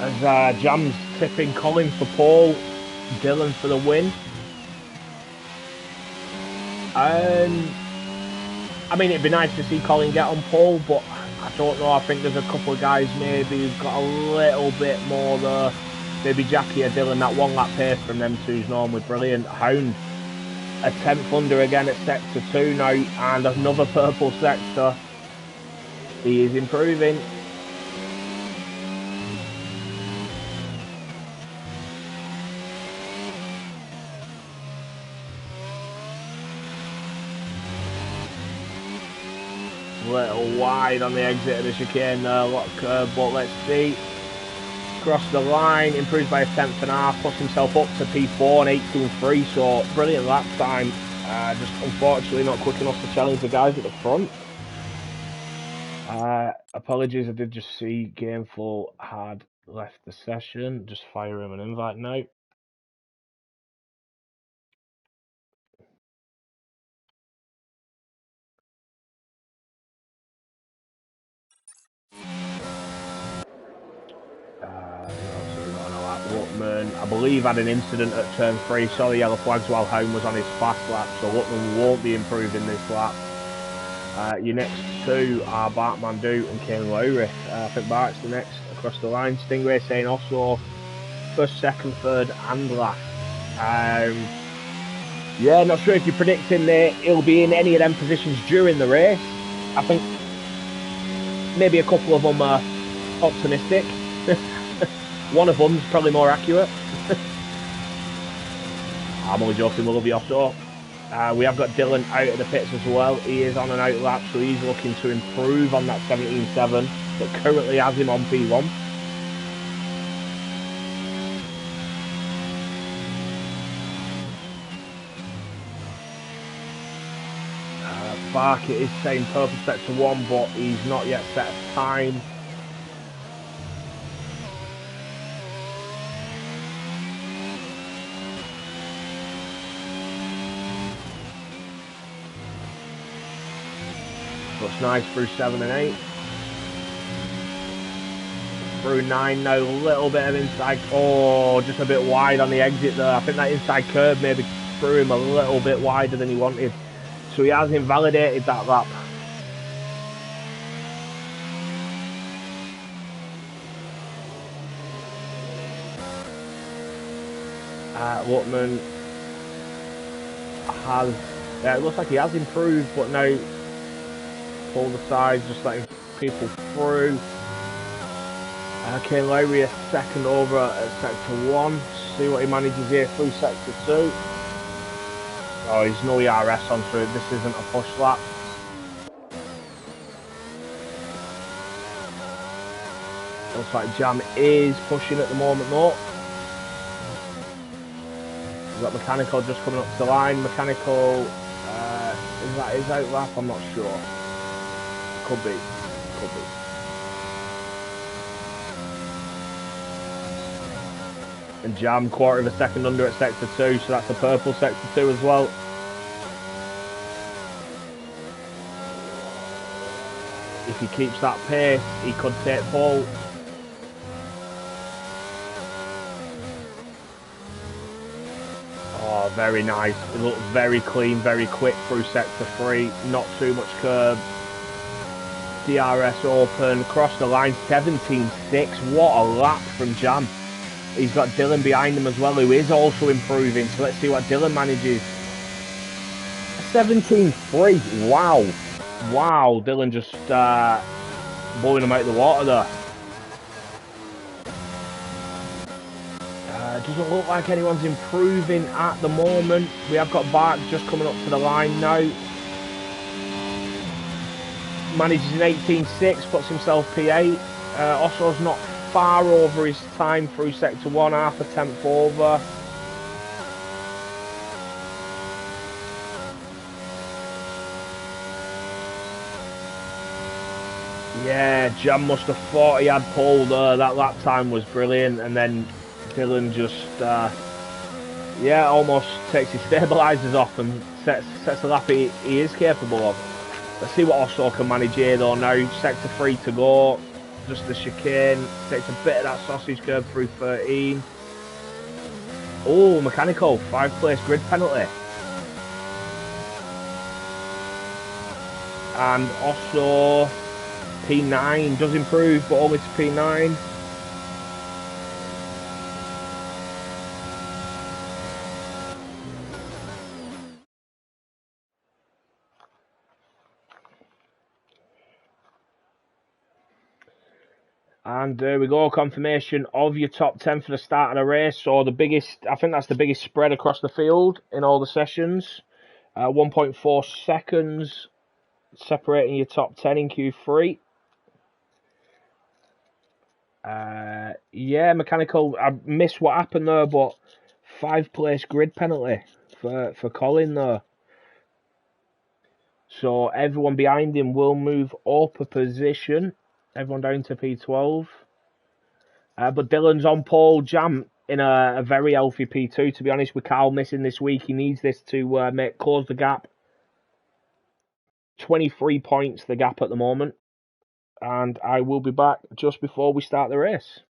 As Jam's tipping Colin for pole, Dylan for the win. I mean, it'd be nice to see Colin get on pole, but I don't know. I think there's a couple of guys maybe who've got a little bit more there. Maybe Jackie or Dylan. That one lap pace from them two is normally brilliant. Hound a 10th under again at sector 2 now, and another purple sector. He is improving. Little wide on the exit of the chicane there, a lot of curb, but let's see. Crossed the line, improves by a 10th and a half, puts himself up to P4 and 18.3, so brilliant lap time. Just unfortunately not quick enough to challenge the guys at the front. Apologies, I did just see Gameful had left the session. Just fire him an invite now. Wootman, I believe, had an incident at turn 3, saw the yellow flags while Hound was on his fast lap, so Wootman won't be improved in this lap. Your next two are Bart Mandu and Kane Lowry. I think Bart's the next across the line. Stingray saying also first, second, third and last. Yeah, not sure if you're predicting that he'll be in any of them positions during the race. I think maybe a couple of them are optimistic. One of them's probably more accurate. I'm only joking, we'll love you off though. We have got Dylan out of the pits as well. He is on an out lap, so he's looking to improve on that 17.7 that currently has him on P1. Barkett is saying purple sector 1, but he's not yet set a time. Looks nice through 7 and 8. Through 9 now, a little bit of inside. Oh, just a bit wide on the exit there. I think that inside curb maybe threw him a little bit wider than he wanted. So he has invalidated that lap. Wootman has, it looks like he has improved, but now pull the sides, just letting people through. Kane Lowry a second over at sector 1. See what he manages here through sector 2. Oh, he's no ERS on through. This isn't a push lap. Looks like Jam is pushing at the moment though. We've got Mechanical just coming up to the line. Mechanical, is that his out lap? I'm not sure. Could be. Could be. And Jam, quarter of a second under at sector 2, so that's a purple sector 2 as well. If he keeps that pace, he could take pole. Oh, very nice. It looks very clean, very quick through sector 3. Not too much curb. DRS open, across the line, 17.6. What a lap from Jam. He's got Dylan behind him as well, who is also improving. So let's see what Dylan manages. 17.3. Wow. Wow, Dylan just blowing him out of the water there. Doesn't look like anyone's improving at the moment. We have got Bart just coming up to the line now. Manages an 18.6, puts himself P8. Osso's not far over his time through sector 1, half a tenth over. Yeah, Jam must have thought he had pole there. That lap time was brilliant, and then Dylan just, yeah, almost takes his stabilisers off and sets the lap he is capable of. Let's see what Osso can manage here though now. Sector 3 to go. Just the chicane. Takes a bit of that sausage curve through 13. Oh, mechanical. 5th place grid penalty. And Osso P9 does improve, but only to P9. And there we go, confirmation of your top 10 for the start of the race. So the biggest, I think that's the biggest spread across the field in all the sessions. 1.4 seconds separating your top 10 in Q3. Yeah, mechanical. I missed what happened there, but 5th place grid penalty for Colin there. So everyone behind him will move up a position. Everyone down to P12. But Dylan's on pole. Jam in a very healthy P2. To be honest, with Carl missing this week, he needs this to close the gap. 23 points the gap at the moment. And I will be back just before we start the race.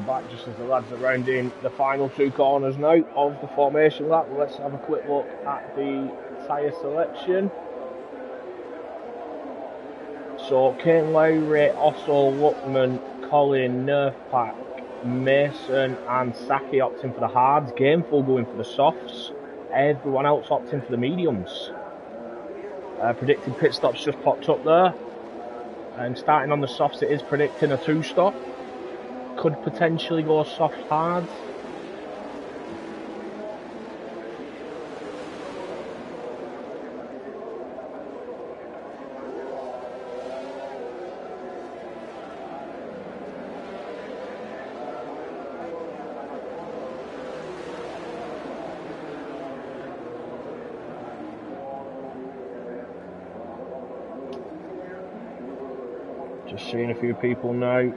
back just as the lads are rounding the final two corners now of the formation lap. Let's have a quick look at the tyre selection. So Kane Lowry, Osso, Luckman, Colin, Nerfpack, Mason and Saki opting for the hards. Gameful going for the softs. Everyone else opting for the mediums. Predicted pit stops just popped up there. And starting on the softs, it is predicting a 2-stop. Could potentially go soft hards. Just seeing a few people now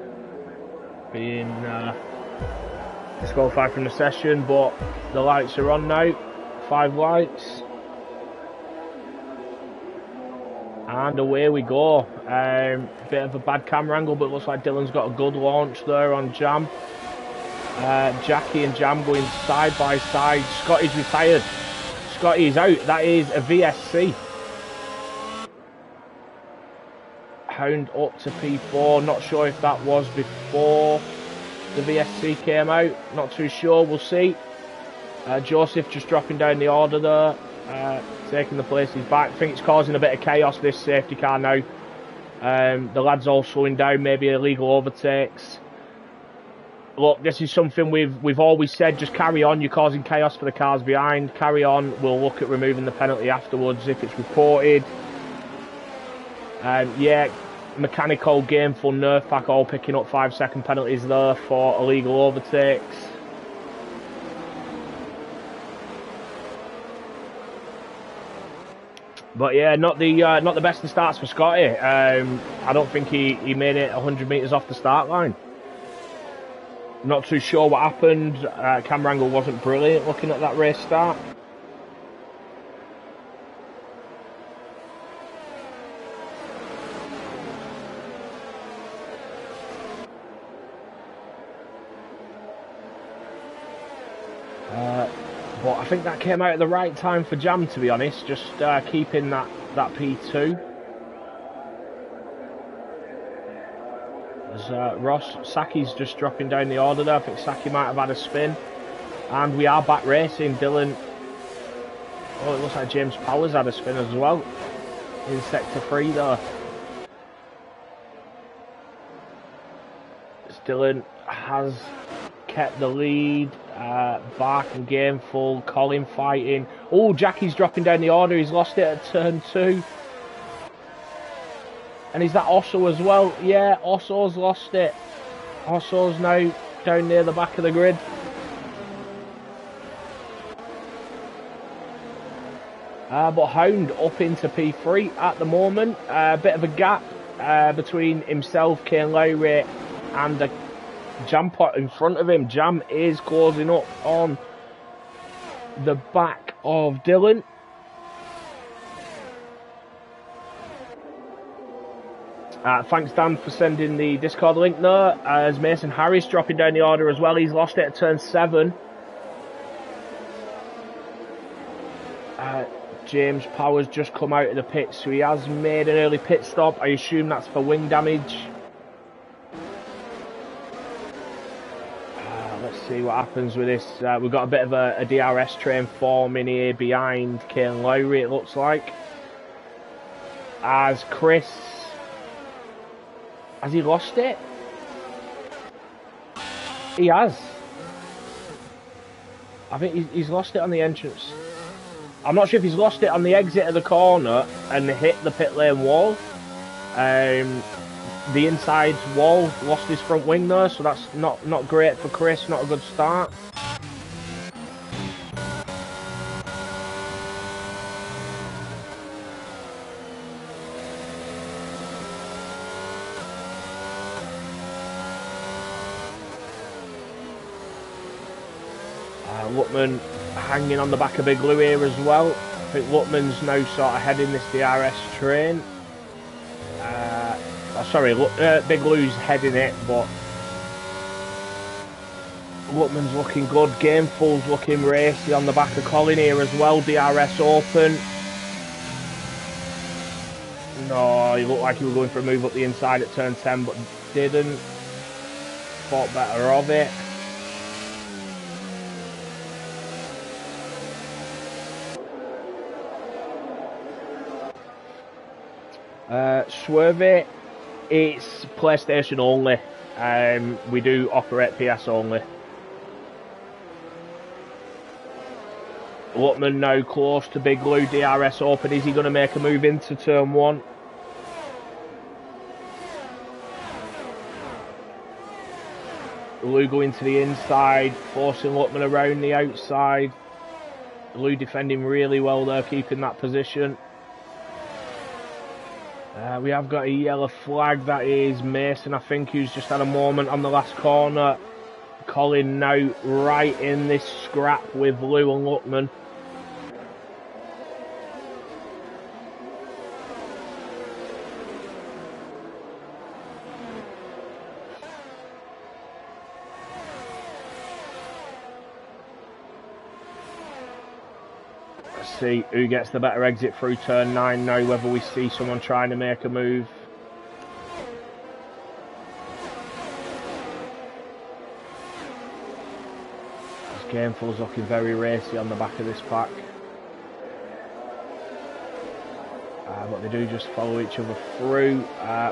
being disqualified from the session, but the lights are on now. 5 lights. And away we go. Bit of a bad camera angle, but it looks like Dylan's got a good launch there on Jam. Jackie and Jam going side by side. Scotty's retired. Scotty's out. That is a VSC. Hound up to P4. Not sure if that was before the VSC came out. Not too sure. We'll see. Joseph just dropping down the order there. Taking the places back. I think it's causing a bit of chaos, this safety car now. The lads all slowing down. Maybe illegal overtakes. Look, this is something we've always said. Just carry on. You're causing chaos for the cars behind. Carry on. We'll look at removing the penalty afterwards if it's reported. Yeah, mechanical, gameful, nerf pack all picking up 5-second penalties there for illegal overtakes. But yeah, not the best of starts for Scotty. I don't think he made it 100 metres off the start line. Not too sure what happened. Camera angle wasn't brilliant looking at that race start. But I think that came out at the right time for Jam, to be honest. Just keeping that P2. As Saki's just dropping down the order there. I think Saki might have had a spin. And we are back racing. Dylan. Oh, it looks like James Powers had a spin as well. In sector 3 there. Dylan has kept the lead. Bark and Gameful, Colin fighting. Oh, Jackie's dropping down the order. He's lost it at turn 2. And is that Osso as well? Yeah, Osso's lost it. Osso's now down near the back of the grid. But Hound up into P3 at the moment. A bit of a gap between himself, Kane Lowry, and the Jam pot in front of him. Jam is closing up on the back of Dylan. Thanks Dan for sending the Discord link there. As Mason Harris dropping down the order as well. He's lost it at turn 7. James Powers just come out of the pit, so he has made an early pit stop. I assume that's for wing damage. Let's see what happens with this. We've got a bit of a DRS train forming here behind Kane Lowry, it looks like. As Chris... Has he lost it? He has. I think he's lost it on the entrance. I'm not sure if he's lost it on the exit of the corner and hit the pit lane wall. The inside wall lost his front wing there, so that's not great for Chris, not a good start. Luckman hanging on the back of Big Lou here as well. I think Luckman's now sort of heading this DRS train. Sorry, Big Lou's heading it, but Lutman's looking good. Gameful's looking racy on the back of Colin here as well. DRS open. No, he looked like he was going for a move up the inside at turn 10, but didn't. Thought better of it. Swerve it. It's PlayStation only. We do operate PS only. Lutman now close to Big Lou. DRS open. Is he going to make a move into turn 1? Lou going to the inside, forcing Lutman around the outside. Lou defending really well there, keeping that position. We have got a yellow flag. That is Mason, I think, who's just had a moment on the last corner. Colin now right in this scrap with Lou and Lutman. Let's see who gets the better exit through turn 9 now, whether we see someone trying to make a move. This Gameful's looking very racy on the back of this pack. But they do just follow each other through.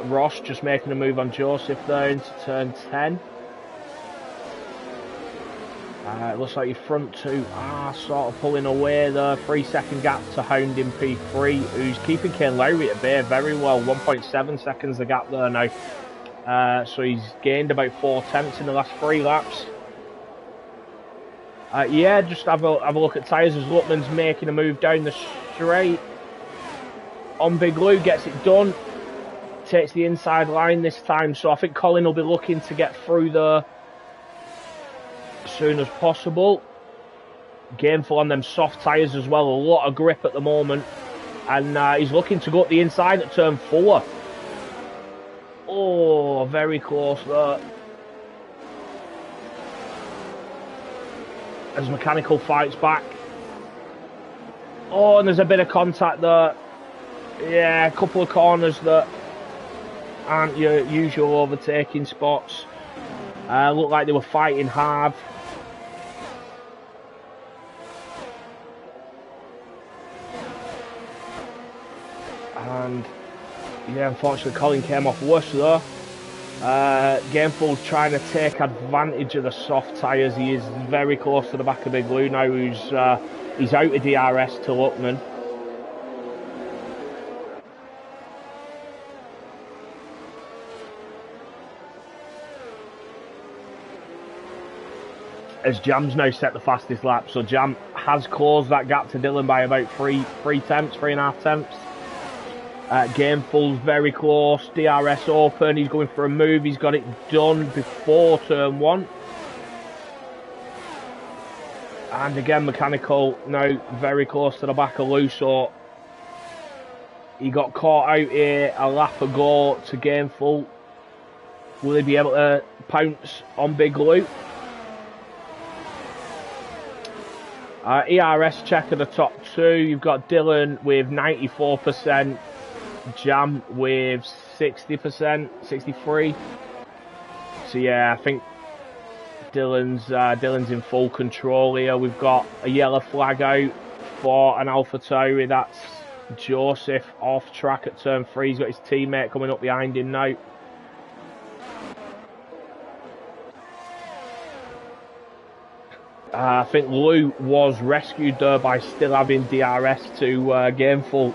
Ross just making a move on Joseph there into turn 10. It looks like your front two are sort of pulling away there. 3-second gap to Hound in P3, who's keeping Kane Lowry at bay very well. 1.7 seconds the gap there now. So he's gained about 4 tenths in the last 3 laps. Yeah, just have a look at tyres as Lutman's making a move down the straight. On Big Lou, gets it done. Takes the inside line this time, so I think Colin will be looking to get through there as soon as possible. Gameful on them soft tyres as well, a lot of grip at the moment. And he's looking to go up the inside at turn 4. Oh, very close there. As Mechanical fights back. Oh, and there's a bit of contact there. Yeah, a couple of corners that aren't your usual overtaking spots. Looked like they were fighting hard. And yeah, unfortunately Colin came off worse though. Gameful's trying to take advantage of the soft tyres. He is very close to the back of Big Lou now, who's he's out of DRS to Lutman. As Jam's now set the fastest lap, so Jam has closed that gap to Dylan by about 3.5 tenths. Gameful's very close. DRS open. He's going for a move. He's got it done before turn 1. And again, Mechanical now very close to the back of Lou, so he got caught out here a lap ago to Gameful. Will he be able to pounce on Big Lou? ERS check at the top 2. You've got Dylan with 94%, Jam with 60%, 63. So yeah, I think Dylan's in full control here. We've got a yellow flag out for an Alpha Tauri. That's Joseph off track at turn 3. He's got his teammate coming up behind him now. I think Lou was rescued there by still having DRS to Gameful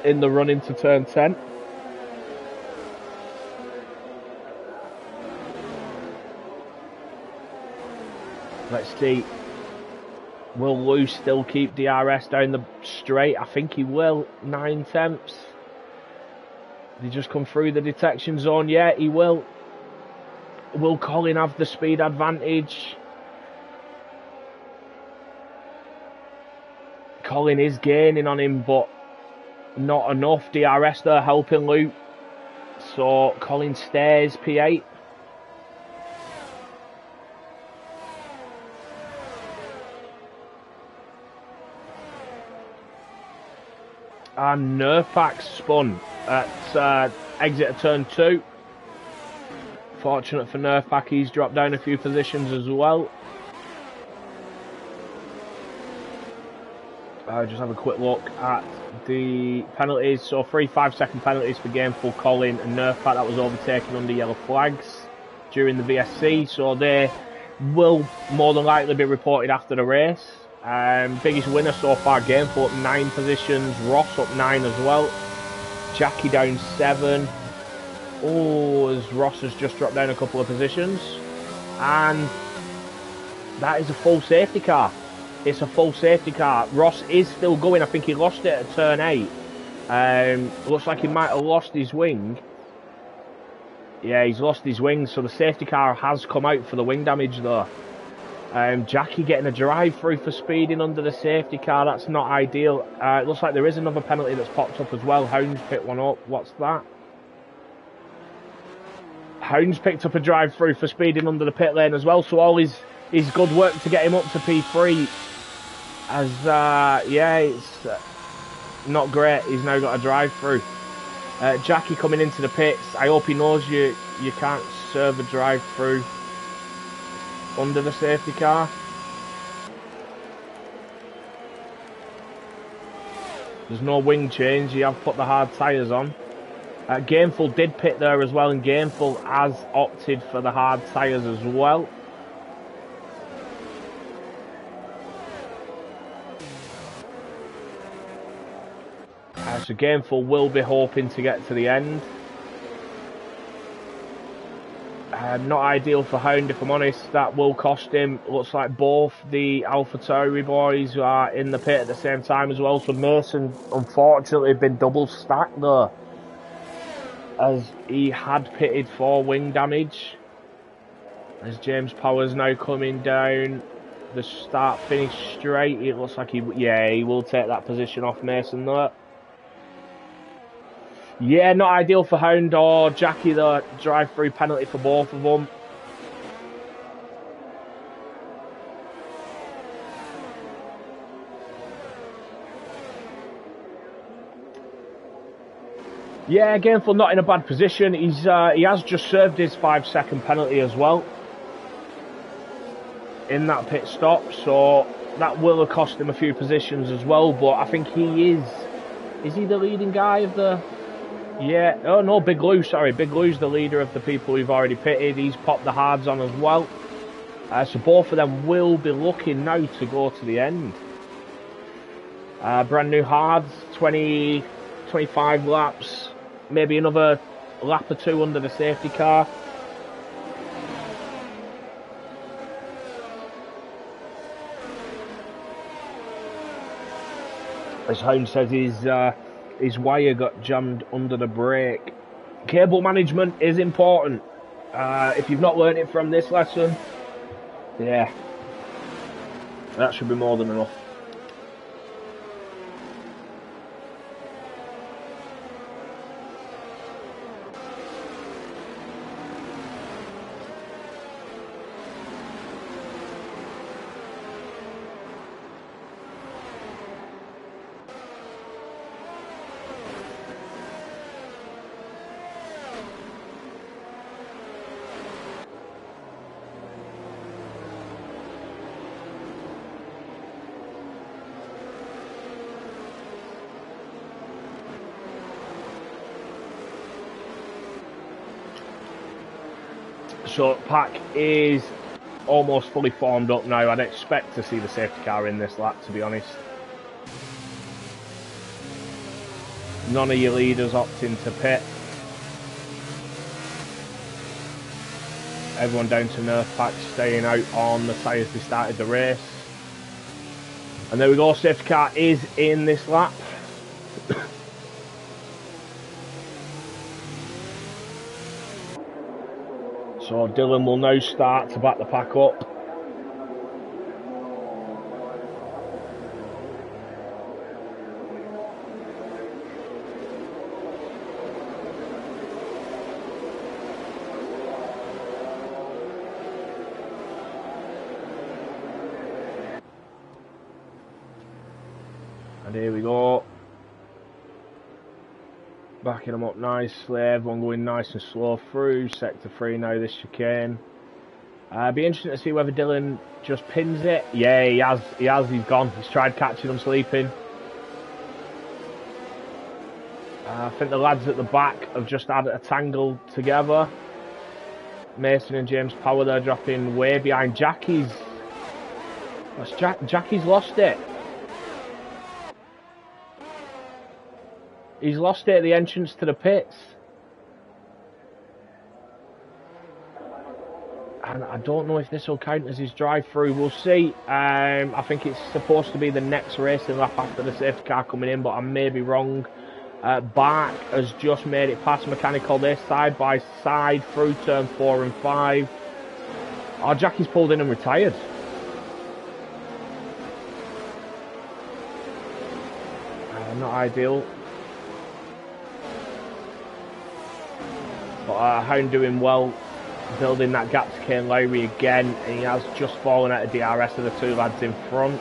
in the run into turn 10. Let's see. Will Lou still keep DRS down the straight? I think he will. 9 tenths. Did he just come through the detection zone? Yeah, he will. Will Colin have the speed advantage? Colin is gaining on him, but not enough. DRS there helping Lou. So Colin stays P8. and Nerf pack spun at exit of turn 2. Fortunate for Nerf pack, he's dropped down a few positions as well. Just have a quick look at the penalties. So 3 5-second penalties for Gameful, Colin and Nerf pack. That was overtaken under yellow flags during the VSC, so they will more than likely be reported after the race. Biggest winner so far, Gameful up 9 positions, Ross up 9 as well, Jackie down 7. Oh, as Ross has just dropped down a couple of positions, and that is a full safety car. It's a full safety car. Ross is still going. I think he lost it at turn 8. Looks like he might have lost his wing. Yeah, he's lost his wing, so the safety car has come out for the wing damage though. Jackie getting a drive through for speeding under the safety car. That's not ideal. It looks like there is another penalty that's popped up as well. Hounds picked one up. What's that? Hounds picked up a drive through for speeding under the pit lane as well, so all his good work to get him up to P3 as yeah, it's not great. He's now got a drive through. Jackie coming into the pits. I hope he knows you can't serve a drive through under the safety car. There's no wing change. You have put the hard tyres on. Gameful did pit there as well, and Gameful has opted for the hard tyres as well. So Gameful will be hoping to get to the end. Not ideal for Hound, if I'm honest. That will cost him. Looks like both the AlphaTauri boys are in the pit at the same time as well. So Mason, unfortunately, been double stacked there, as he had pitted for wing damage. As James Powers now coming down the start-finish straight, it looks like he will take that position off Mason there. Yeah, not ideal for Hound or Jackie though. Drive-through penalty for both of them. Yeah, Gameful not in a bad position. He has just served his 5-second penalty as well in that pit stop, so that will have cost him a few positions as well. But I think he is he the leading guy of the? Yeah, oh no, Big Lou, sorry. Big Lou's the leader of the people who've already pitted. He's popped the hards on as well. So both of them will be looking now to go to the end. Brand new hards, 20, 25 laps. Maybe another lap or 2 under the safety car. As Hound says, his wire got jammed under the brake. Cable management is important. If you've not learned it from this lesson, yeah, that should be more than enough. So pack is almost fully formed up now. I'd expect to see the safety car in this lap, to be honest. None of your leaders opting to pit. Everyone down to Nerf pack, staying out on the tyres they started the race. And there we go, safety car is in this lap. So Dylan will now start to back the pack up. And here we go. Backing them up nicely, everyone going nice and slow through. Sector 3 now, this chicane. Be interesting to see whether Dylan just pins it. Yeah, he has, he's gone. He's tried catching them sleeping. I think the lads at the back have just had a tangle together. Mason and James Power, they're dropping way behind. Jackie's lost it. He's lost it at the entrance to the pits. And I don't know if this will count as his drive-through. We'll see. I think it's supposed to be the next racing lap after the safety car coming in, but I may be wrong. Bart has just made it past Mechanical there, side by side, through turn 4 and 5. Oh, Jackie's pulled in and retired. Not ideal. But Hound doing well, building that gap to Kane Lowry again, and he has just fallen out of DRS of the two lads in front.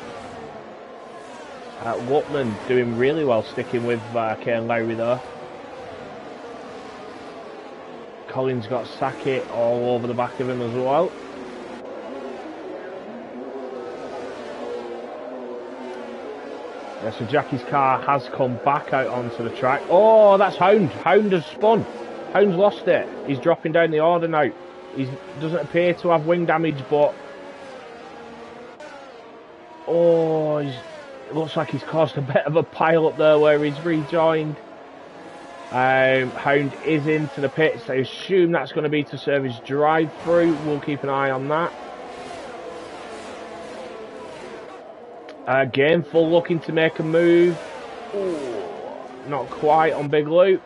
Lutman doing really well, sticking with Kane Lowry there. Collins got Sackett all over the back of him as well. Yeah, so Jackie's car has come back out onto the track. Oh, that's Hound. Hound has spun. Hound's lost it. He's dropping down the order now. He doesn't appear to have wing damage, but... Oh, it looks like he's caused a bit of a pile up there where he's rejoined. Hound is into the pits. I assume that's going to be to serve his drive-through. We'll keep an eye on that. Gameful looking to make a move. Ooh, not quite on Big Lou.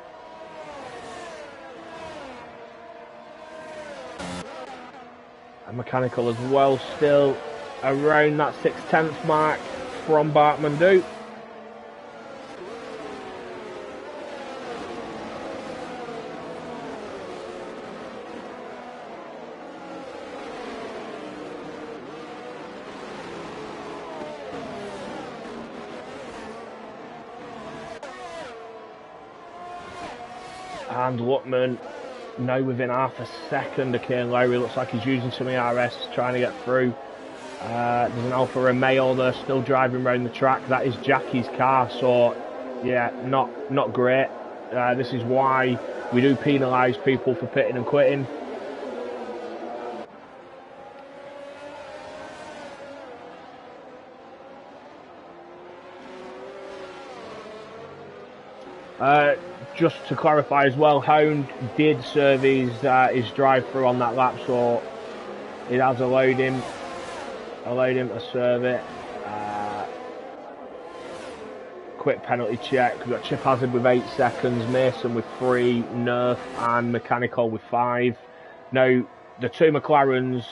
And Mechanical as well, still around that 6/10 mark from Bartmandu. And Lutman now within half a second of Kane Lowry. Looks like he's using some ERS trying to get through. There's an Alfa Romeo there still driving around the track. That is Jackie's car, so yeah, not great. This is why we do penalise people for pitting and quitting. Just to clarify as well, Hound did serve his drive-through on that lap, so it has allowed him to serve it. Quick penalty check. We've got Chip Hazard with 8 seconds, Mason with 3, Nerf and Mechanical with 5. Now, the two McLarens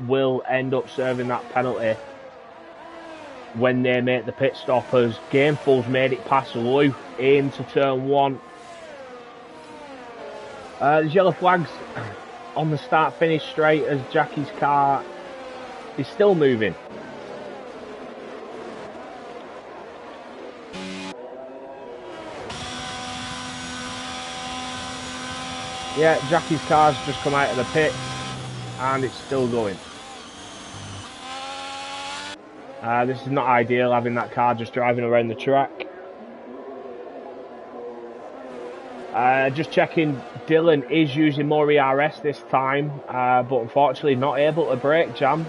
will end up serving that penalty when they make the pit stoppers. Gameful's made it past Lou into turn 1. There's yellow flags on the start-finish straight as Jackie's car is still moving. Yeah, Jackie's car's just come out of the pit and it's still going. This is not ideal, having that car just driving around the track. Just checking, Dylan is using more ERS this time, but unfortunately not able to break Jam.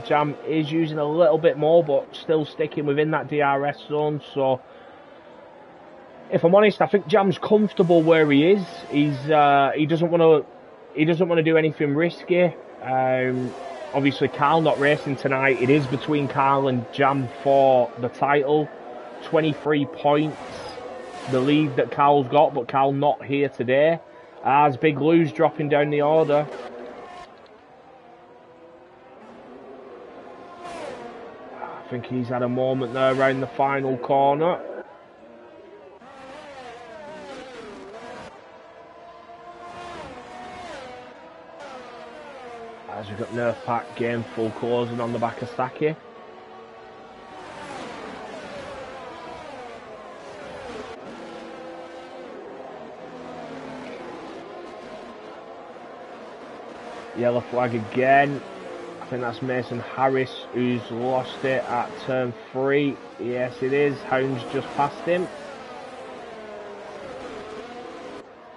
Jam is using a little bit more, but still sticking within that DRS zone. So, if I'm honest, I think Jam's comfortable where he is. He doesn't want to do anything risky. Obviously, Carl not racing tonight. It is between Carl and Jam for the title. 23 points, the lead that Carl's got, but Carl not here today. As Big Lou's dropping down the order. I think he's had a moment there around the final corner. As we've got Nerf Pack Gameful closing on the back of Saki. Yellow flag again. I think that's Mason Harris who's lost it at turn 3. Yes, it is. Hound's just passed him.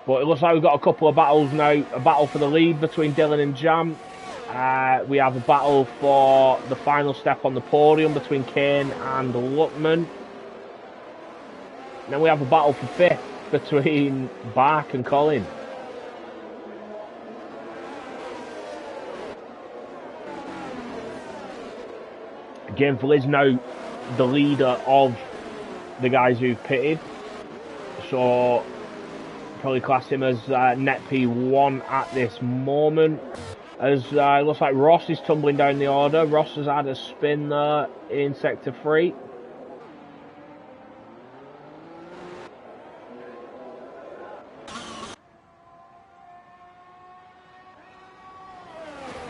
But it looks like we've got a couple of battles now. A battle for the lead between Dylan and Jam. We have a battle for the final step on the podium between Kane and Luckman. Then we have a battle for 5th between Bark and Colin. Gameful is now the leader of the guys who've pitted. So probably class him as net P1 at this moment. As it looks like Ross is tumbling down the order. Ross has had a spin there in sector 3.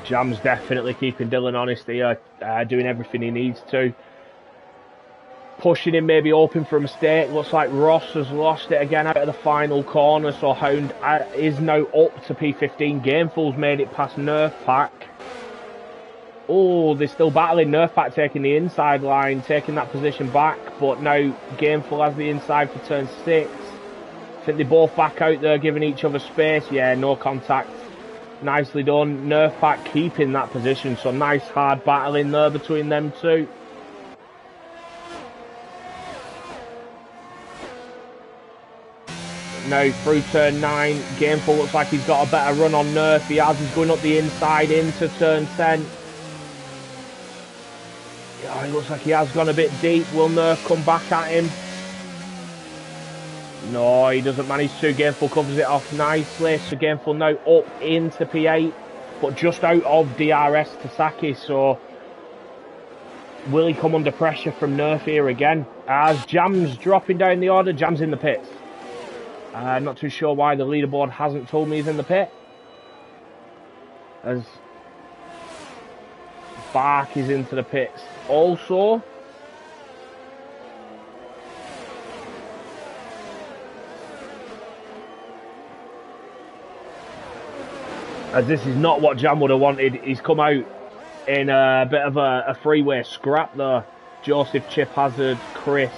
Jam's definitely keeping Dylan honest here, doing everything he needs to. Pushing him, maybe hoping for a mistake. Looks like Ross has lost it again out of the final corner, so Hound is now up to P15. Gameful's made it past Nerf Pack. Oh, they're still battling. Nerf Pack taking the inside line, taking that position back, but now Gameful has the inside for turn 6. I think they're both back out there giving each other space. Yeah, no contact. Nicely done. Nerf Pack keeping that position, so nice hard battling there between them two. Now through turn 9, Gameful looks like he's got a better run on Nerf. He has, he's going up the inside into turn 10. Yeah, it looks like he has gone a bit deep. Will Nerf come back at him? No, he doesn't manage to. Gameful covers it off nicely. So Gameful now up into P8, but just out of DRS Tasaki. So will he come under pressure from Nerf here again? As Jam's dropping down the order, Jam's in the pits. Not too sure why the leaderboard hasn't told me he's in the pit. As Bark is into the pits also. As this is not what Jam would have wanted. He's come out in a bit of a freeway scrap there. Joseph, Chip Hazard, Chris.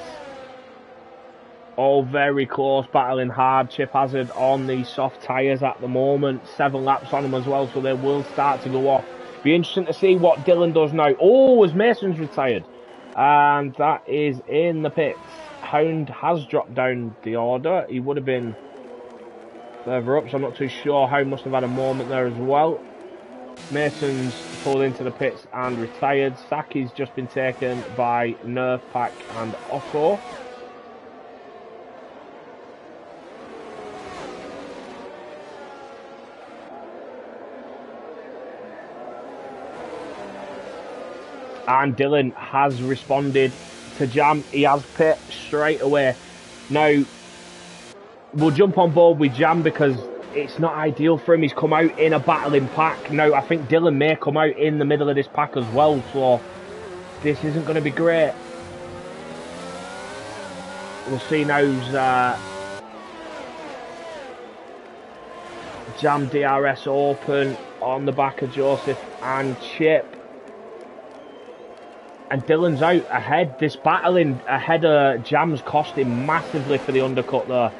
All very close, battling hard. Chip Hazard on the soft tyres at the moment. 7 laps on him as well, so they will start to go off. Be interesting to see what Dylan does now. Oh, as Mason's retired. And that is in the pits. Hound has dropped down the order. He would have been further up, so I'm not too sure. Hound must have had a moment there as well. Mason's pulled into the pits and retired. Saki's just been taken by Nerf Pack and Otto. And Dylan has responded to Jam. He has pit straight away. Now, we'll jump on board with Jam because it's not ideal for him. He's come out in a battling pack. Now, I think Dylan may come out in the middle of this pack as well, so this isn't going to be great. We'll see now's Jam DRS open on the back of Joseph and Chip. And Dylan's out ahead. This battling ahead of Jam's cost him massively for the undercut there.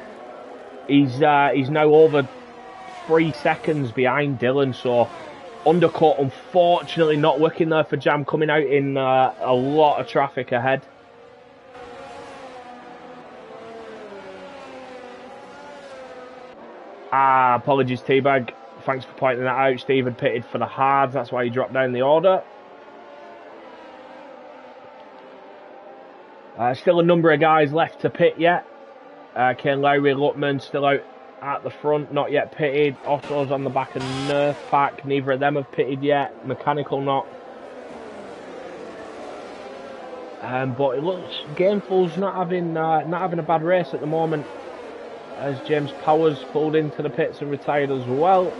He's now over 3 seconds behind Dylan, so undercut unfortunately not working there for Jam, coming out in a lot of traffic ahead. Apologies Teabag, thanks for pointing that out. Steve had pitted for the hards, that's why he dropped down the order. Still a number of guys left to pit yet. Kane Lowry, Luckman still out at the front, not yet pitted. Otto's on the back of Nerf Pack, neither of them have pitted yet. Mechanical not. But it looks Gameful's not having a bad race at the moment. As James Powers pulled into the pits and retired as well.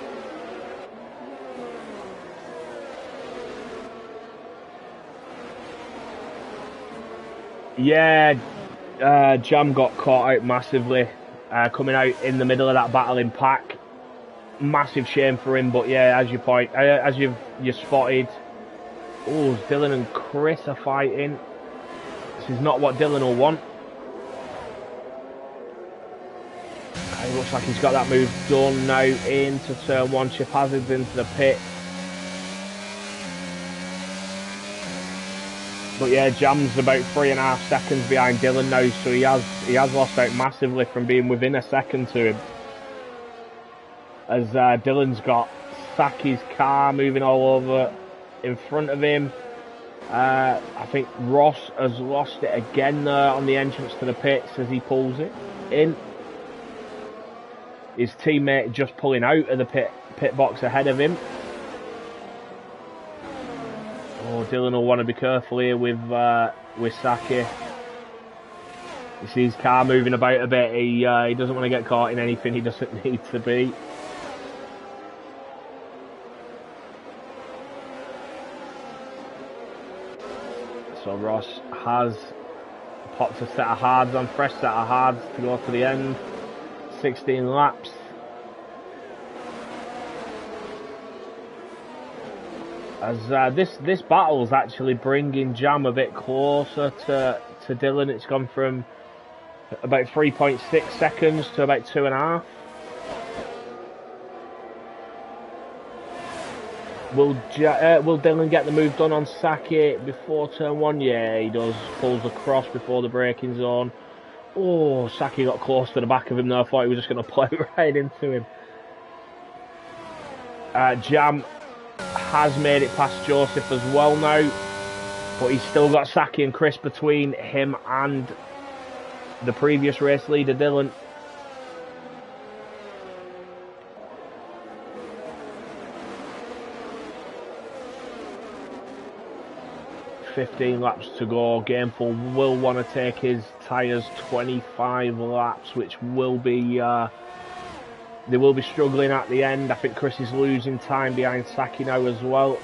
Yeah, Jam got caught out massively, coming out in the middle of that battling pack. massive shame for him. But yeah, as you spotted, oh, Dylan and Chris are fighting. This is not what Dylan will want. It looks like he's got that move done now into turn 1. Chip Hazard's into the pit. But yeah, Jam's about 3.5 seconds behind Dylan now, so he has lost out massively from being within a second to him. As Dylan's got Saki's car moving all over in front of him. I think Ross has lost it again there on the entrance to the pits as he pulls it in. His teammate just pulling out of the pit box ahead of him. Oh, Dylan will want to be careful here with Saki. You see his car moving about a bit. He doesn't want to get caught in anything he doesn't need to be. So Ross has popped a set of hards on, fresh set of hards to go to the end. 16 laps. As this battle is actually bringing Jam a bit closer to Dylan. It's gone from about 3.6 seconds to about 2.5. Will Dylan get the move done on Saki before turn 1? Yeah, he does. Pulls across before the braking zone. Oh, Saki got close to the back of him there. I thought he was just going to play right into him. Jam has made it past Joseph as well now, but he's still got Saki and Chris between him and the previous race leader, Dylan. $15 laps to go. Gameful will want to take his tyres 25 laps, which will be they will be struggling at the end. I think Chris is losing time behind Saki now as well.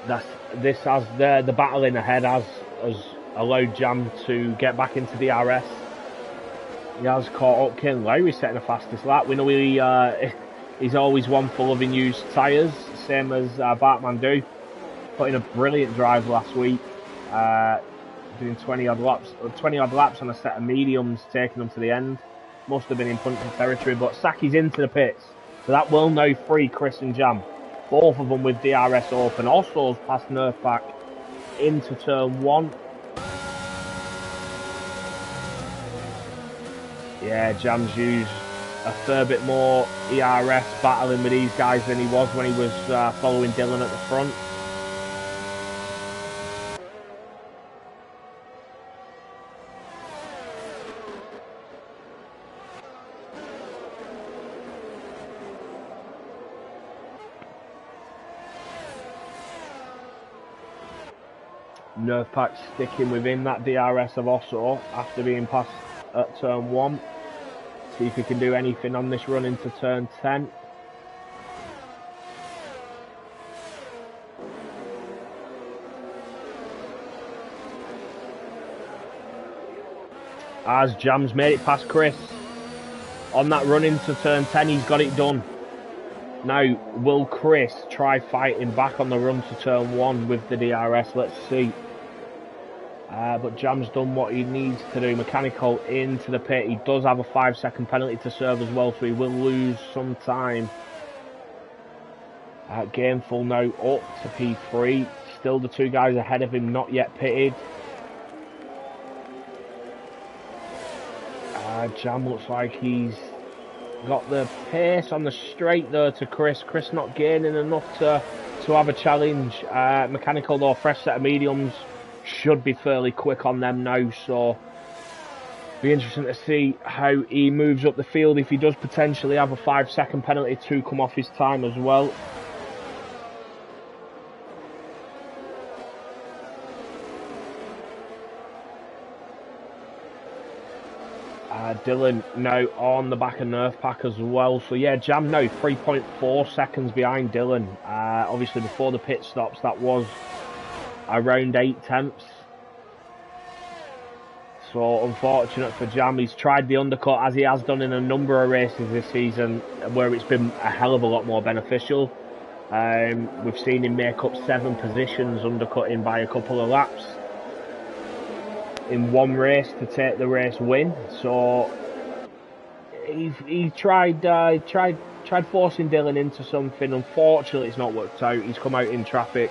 The battle in ahead has allowed Jam to get back into the RS. He has caught up. Ken Lowry setting the fastest lap. We know he's always one for loving used tyres, same as Bartman do. Put in a brilliant drive last week, doing 20 odd laps on a set of mediums, taking them to the end. Must have been in punching territory, but Saki's into the pits, so that will now free Chris and Jam, both of them with DRS open. Osso's past Nerfback into turn 1. Yeah, Jam's used a fair bit more ERS battling with these guys than he was when he was following Dylan at the front. Nerfpack sticking within that DRS of Osso after being passed at turn 1. See if he can do anything on this run into turn 10. As Jam's made it past Chris on that run into turn 10, he's got it done. Now, will Chris try fighting back on the run to turn 1 with the DRS? Let's see. But Jam's done what he needs to do. Mechanical into the pit. He does have a 5-second penalty to serve as well, so he will lose some time. Gameful now up to P3. Still the two guys ahead of him, not yet pitted. Jam looks like he's got the pace on the straight there to Chris. Chris not gaining enough to have a challenge. Mechanical though, fresh set of mediums. Should be fairly quick on them now, so be interesting to see how he moves up the field if he does potentially have a 5-second penalty to come off his time as well. Dylan now on the back of Nerfpack as well, so yeah, Jam now 3.4 seconds behind Dylan. Obviously before the pit stops that was around 8 tenths. So unfortunate for Jam. He's tried the undercut as he has done in a number of races this season where it's been a hell of a lot more beneficial. We've seen him make up 7 positions undercutting by a couple of laps in one race to take the race win. So he tried forcing Dylan into something. Unfortunately, it's not worked out. He's come out in traffic.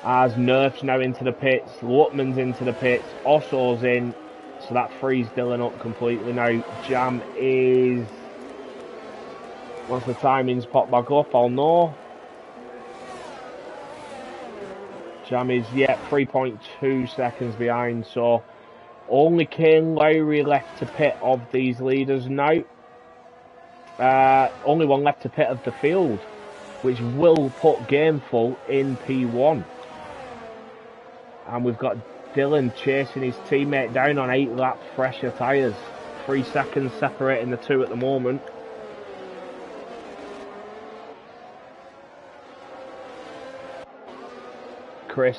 As Nerf's now into the pits, Lutman's into the pits, Osso's in, so that frees Dylan up completely now. Jam is... Once the timings pop back up, I'll know. Jam is, 3.2 seconds behind, so only Kane Lowry left to pit of these leaders now. Only one left to pit of the field, which will put Gameful in P1. And we've got Dylan chasing his teammate down on 8 lap fresher tyres. 3 seconds separating the two at the moment. Chris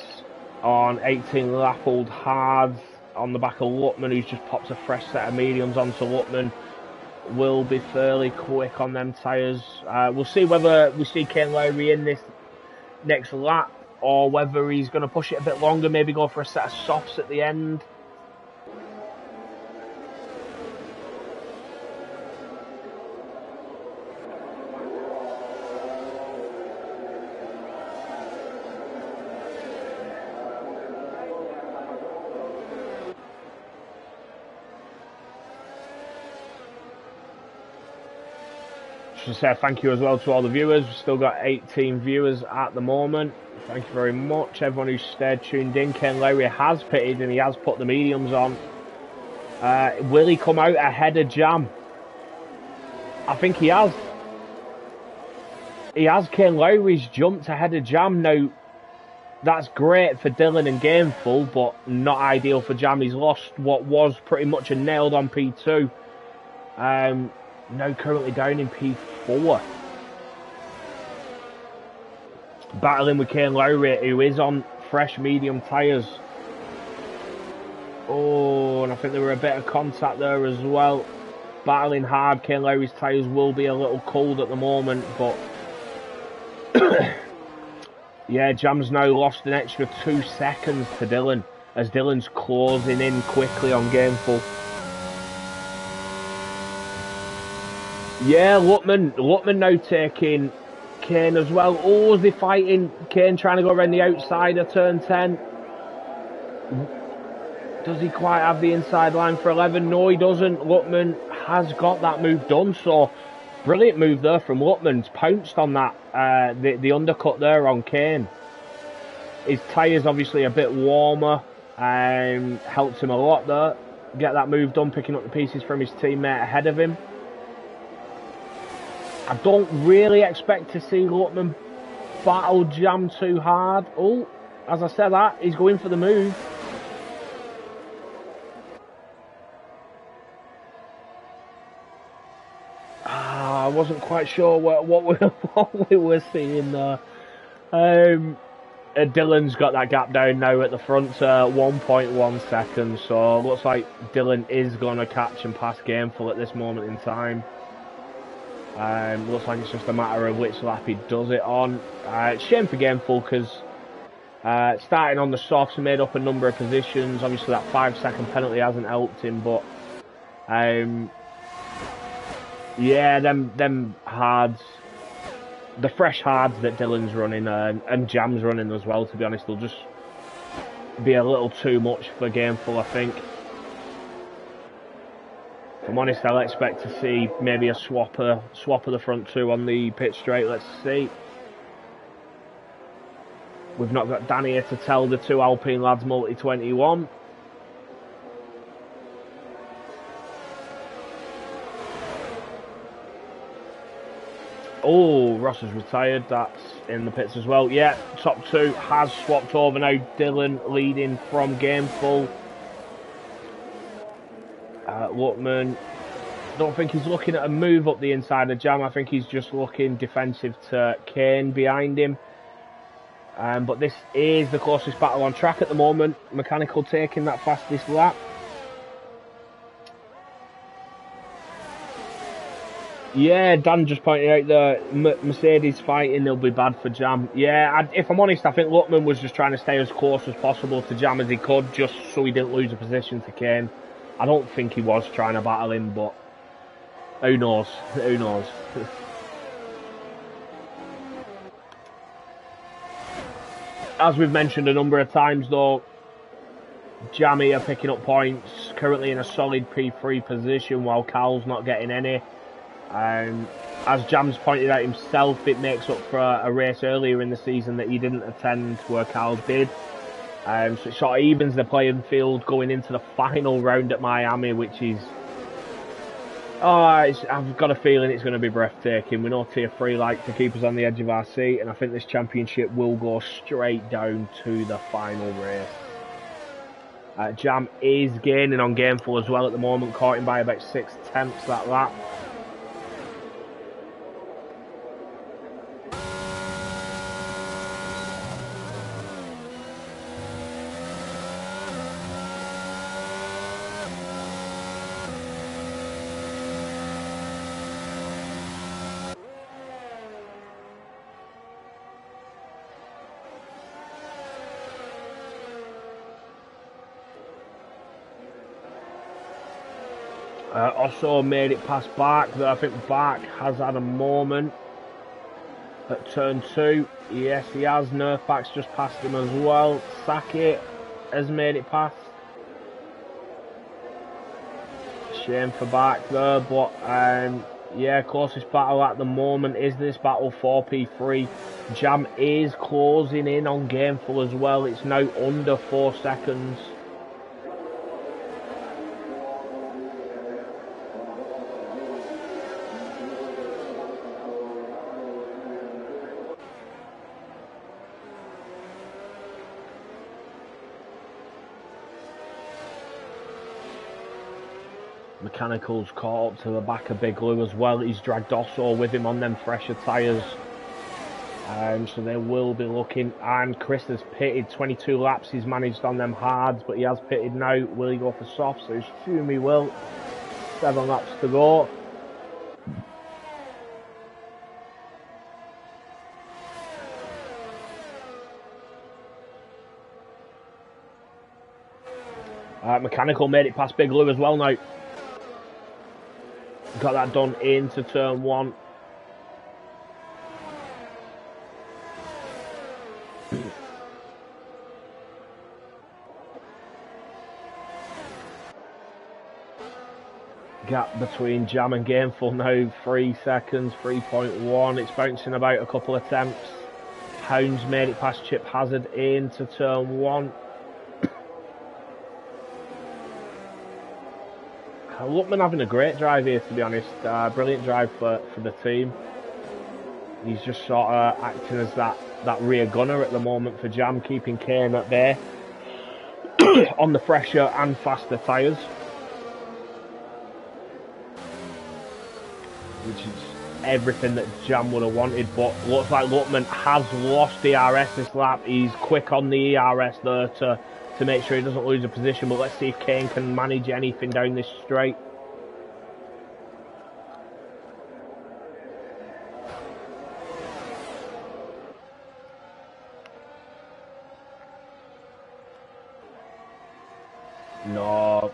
on 18 lap old hards on the back of Lutman, who's just popped a fresh set of mediums onto Lutman. Will be fairly quick on them tyres. We'll see whether we see Kane Lowry in this next lap, or whether he's going to push it a bit longer, maybe go for a set of softs at the end. Just say thank you as well to all the viewers. We've still got 18 viewers at the moment. Thank you very much, everyone who's stayed tuned in. Ken Lowry has pitted and he has put the mediums on. Will he come out ahead of Jam? I think he has. He has. Ken Lowry's jumped ahead of Jam. Now, that's great for Dylan and Gameful, but not ideal for Jam. He's lost what was pretty much a nailed on P2. Now currently down in P4. Battling with Kane Lowry, who is on fresh medium tyres. Oh, and I think there were a bit of contact there as well. Battling hard. Kane Lowry's tyres will be a little cold at the moment, but yeah, Jam's now lost an extra 2 seconds to Dylan as Dylan's closing in quickly on Gameful. Yeah, Lutman now taking Kane as well. Oh, is he fighting? Kane trying to go around the outside of turn 10. Does he quite have the inside line for 11? No, he doesn't. Lutman has got that move done, so brilliant move there from Lutman. Pounced on that, the undercut there on Kane. His tyres obviously a bit warmer, helped him a lot there. Get that move done, picking up the pieces from his teammate ahead of him. I don't really expect to see Lutman battle Jam too hard. Oh, as I said that, he's going for the move. I wasn't quite sure what we were seeing there. Dylan's got that gap down now at the front to 1.1 seconds, so looks like Dylan is going to catch and pass Gameful at this moment in time. Looks like it's just a matter of which lap he does it on. It's a shame for Gameful because starting on the softs, made up a number of positions. Obviously that 5-second penalty hasn't helped him, but yeah, them hards, the fresh hards that Dylan's running and Jam's running as well, to be honest, they'll just be a little too much for Gameful, I think. If I'm honest, I'll expect to see maybe a swap of the front two on the pit straight. Let's see. We've not got Danny here to tell the two Alpine lads multi-21. Oh, Ross has retired. That's in the pits as well. Yeah, top two has swapped over now. Dylan leading from Gameful. Lutman, don't think he's looking at a move up the inside of Jam. I think he's just looking defensive to Kane behind him. But this is the closest battle on track at the moment. Mechanical taking that fastest lap. Yeah, Dan just pointed out the Mercedes fighting, they'll be bad for Jam. Yeah, if I'm honest, I think Luckman was just trying to stay as close as possible to Jam as he could, just so he didn't lose a position to Kane. I don't think he was trying to battle him, but who knows? Who knows? As we've mentioned a number of times, though, Jammy are picking up points, currently in a solid P3 position, while Carl's not getting any. As Jam's pointed out himself, it makes up for a race earlier in the season that he didn't attend where Carl did. So it sort of evens the playing field going into the final round at Miami, which is... I've got a feeling it's going to be breathtaking. We know Tier 3 like to keep us on the edge of our seat, and I think this championship will go straight down to the final race. Jam is gaining on Gameful as well at the moment, caught him by about 6/10 that lap. Also made it past Bark, though I think Bark has had a moment at turn 2. Yes, he has. Nerfback's just passed him as well. Saki has made it past. Shame for Bark there, but yeah, closest battle at the moment is this battle for P3. Jam is closing in on Gameful as well. It's now under 4 seconds. Mechanical's caught up to the back of Big Lou as well. He's dragged Osso with him on them fresher tyres. So they will be looking. And Chris has pitted 22 laps. He's managed on them hards, but he has pitted now. Will he go for softs? So I assume he will. 7 laps to go. Mechanical made it past Big Lou as well now. Got that done into turn 1. Gap between Jam and Gameful now 3 seconds, 3.1. It's bouncing about a couple of attempts. Hounds made it past Chip Hazard into turn 1. Luckman having a great drive here, to be honest. Brilliant drive for the team. He's just sort of acting as that rear gunner at the moment for Jam, keeping Kane at bay on the fresher and faster tyres. Which is everything that Jam would have wanted, but looks like Luckman has lost the ERS this lap. He's quick on the ERS there to make sure he doesn't lose a position, but let's see if Kane can manage anything down this straight. No,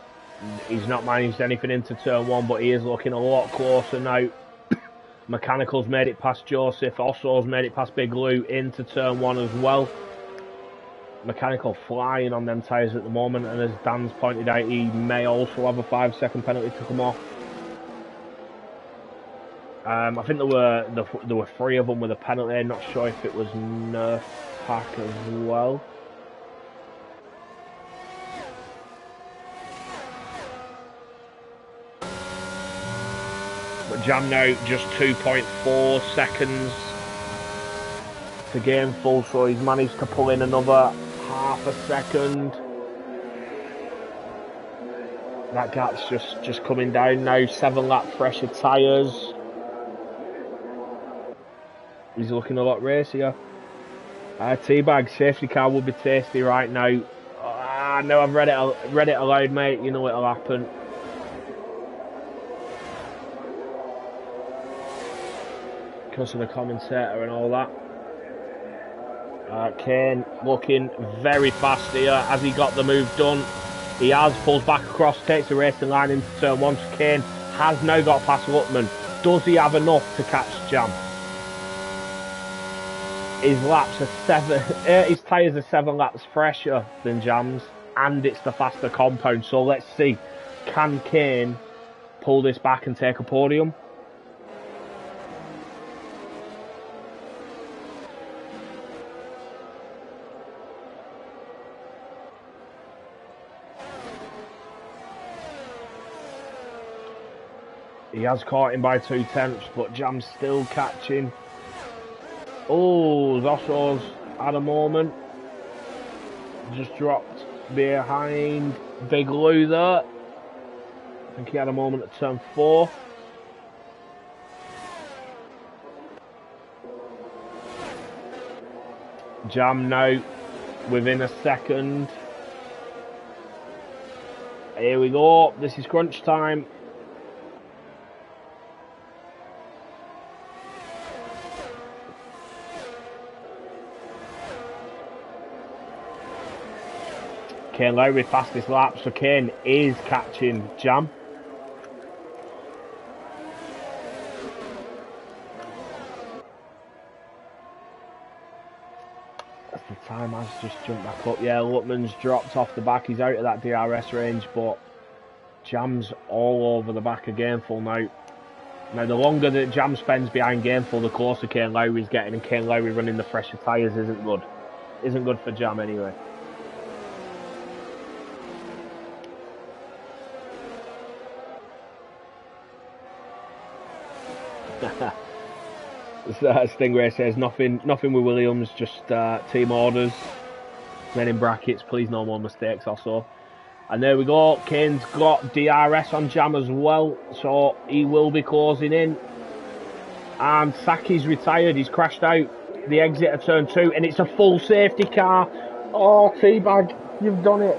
he's not managed anything into turn 1, but he is looking a lot closer now. Mechanical's made it past Joseph, Osso's made it past Big Lou into turn 1 as well. Mechanical flying on them tyres at the moment, and as Dan's pointed out, he may also have a 5-second penalty to come off. I think there were 3 of them with a penalty. I'm not sure if it was Nerf Pack as well. But Jam now just 2.4 seconds to Gameful, so he's managed to pull in another half a second. That gap's just coming down now. 7 lap fresher tyres. He's looking a lot racier. Teabag, safety car would be tasty right now. No, I've read it aloud, mate. You know it'll happen. Because of the commentator and all that. Kane looking very fast here. Has he got the move done? He has. Pulls back across, takes the racing line into turn one. Kane has now got past Luckman. Does he have enough to catch Jam? His laps are his tyres are 7 laps fresher than Jam's, and it's the faster compound. So let's see, can Kane pull this back and take a podium? He has caught him by 2/10, but Jam's still catching. Oh, Zosso's had a moment. Just dropped behind Big Lou there. I think he had a moment at turn 4. Jam now within a second. Here we go. This is crunch time. Kane Lowry fastest lap, so Kane is catching Jam. That's the time has just jumped back up. Yeah, Luckman's dropped off the back. He's out of that DRS range, but Jam's all over the back of Gameful now. Now, the longer that Jam spends behind Gameful, the closer Kane Lowry's getting, and Kane Lowry running the fresher tyres isn't good. Isn't good for Jam anyway. Stingray says nothing with Williams, just team orders. Then in brackets, please no more mistakes also. And there we go, Kane's got DRS on Jam as well, so he will be closing in. And Saki's retired, he's crashed out the exit of turn 2, and it's a full safety car. Oh, Teabag, you've done it.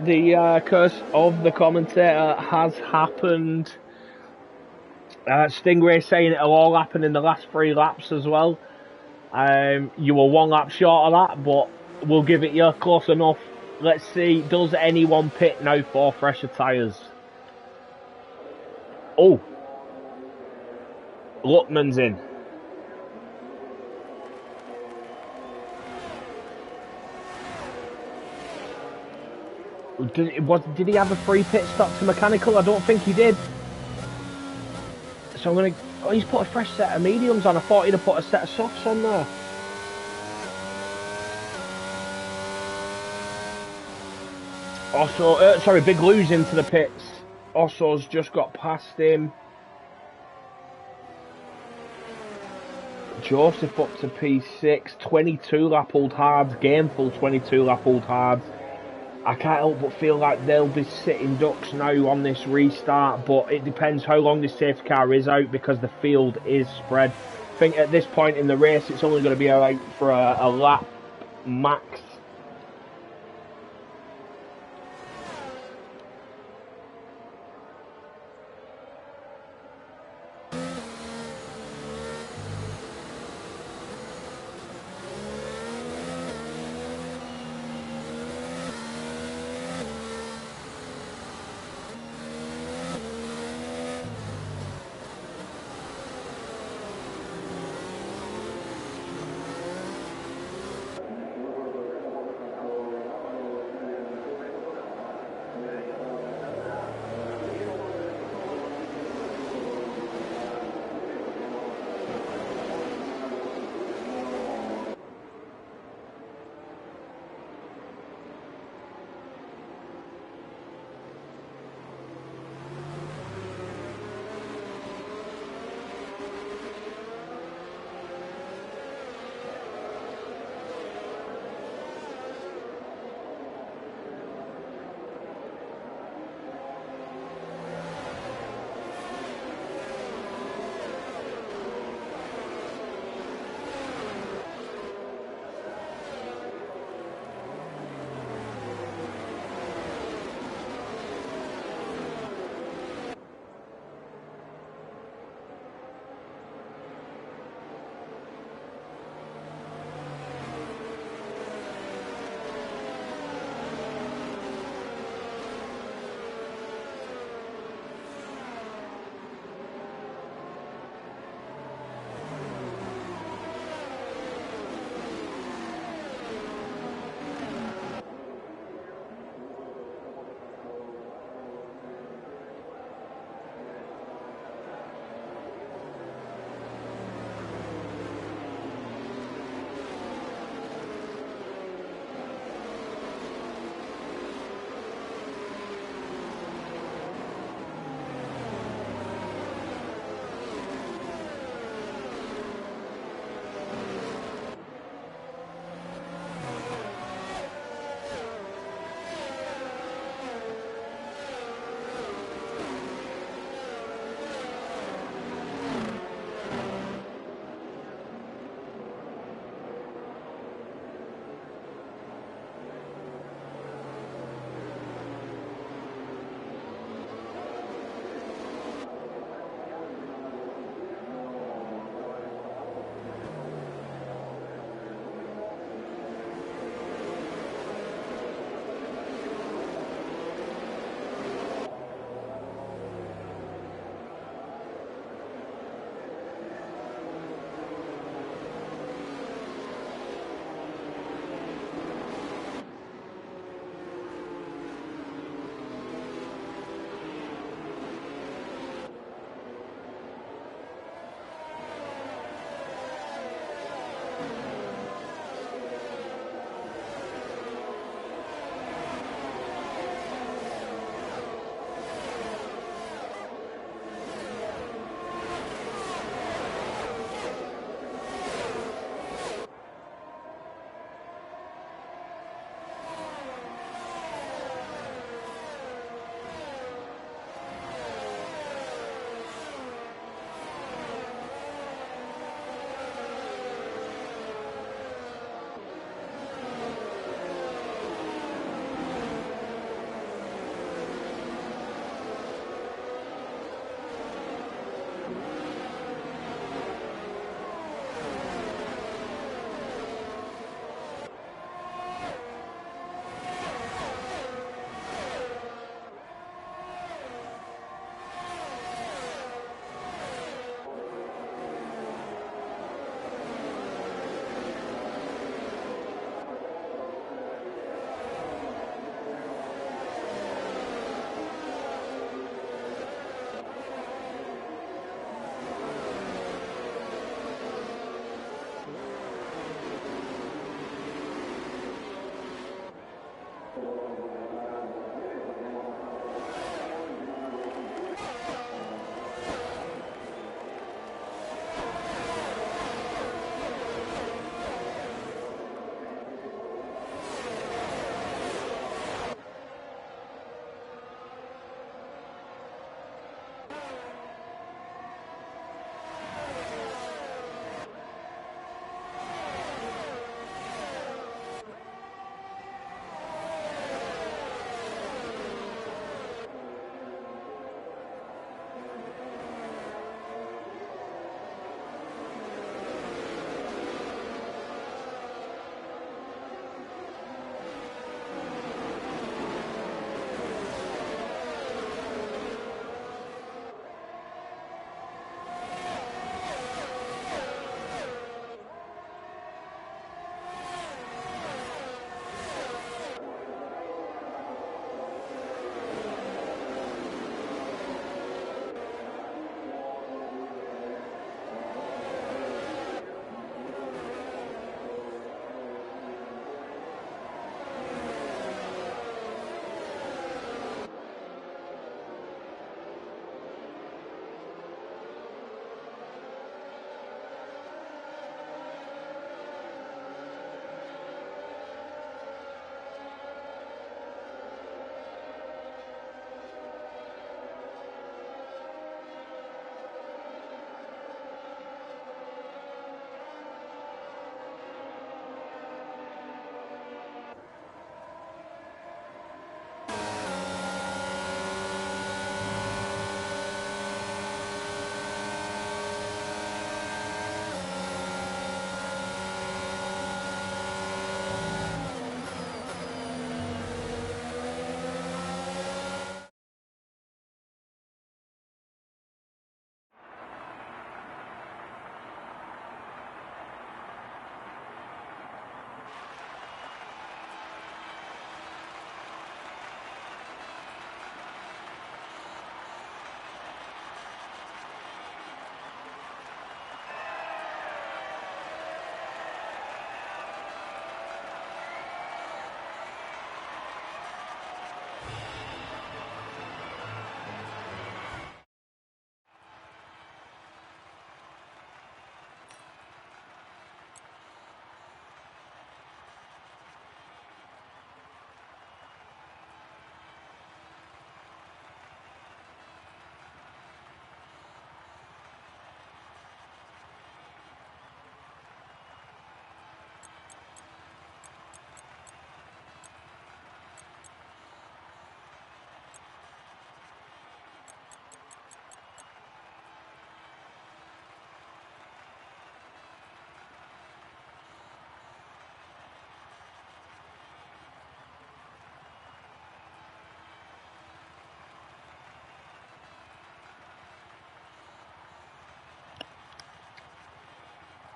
The curse of the commentator has happened. Stingray saying it'll all happen in the last 3 laps as well. You were 1 lap short of that, but we'll give it you close enough. Let's see, does anyone pit now for fresher tyres? Oh, Luckman's in. Did he have a free pit stop to mechanical? I don't think he did. So I'm gonna. Oh, he's put a fresh set of mediums on. I thought he'd have put a set of softs on there. Also, sorry, Big Lou's into the pits. Osso's just got past him. Joseph up to P6. 22 lap old hards. Gameful 22 lap old hards. I can't help but feel like they'll be sitting ducks now on this restart, but it depends how long this safety car is out because the field is spread. I think at this point in the race it's only going to be out for a lap max.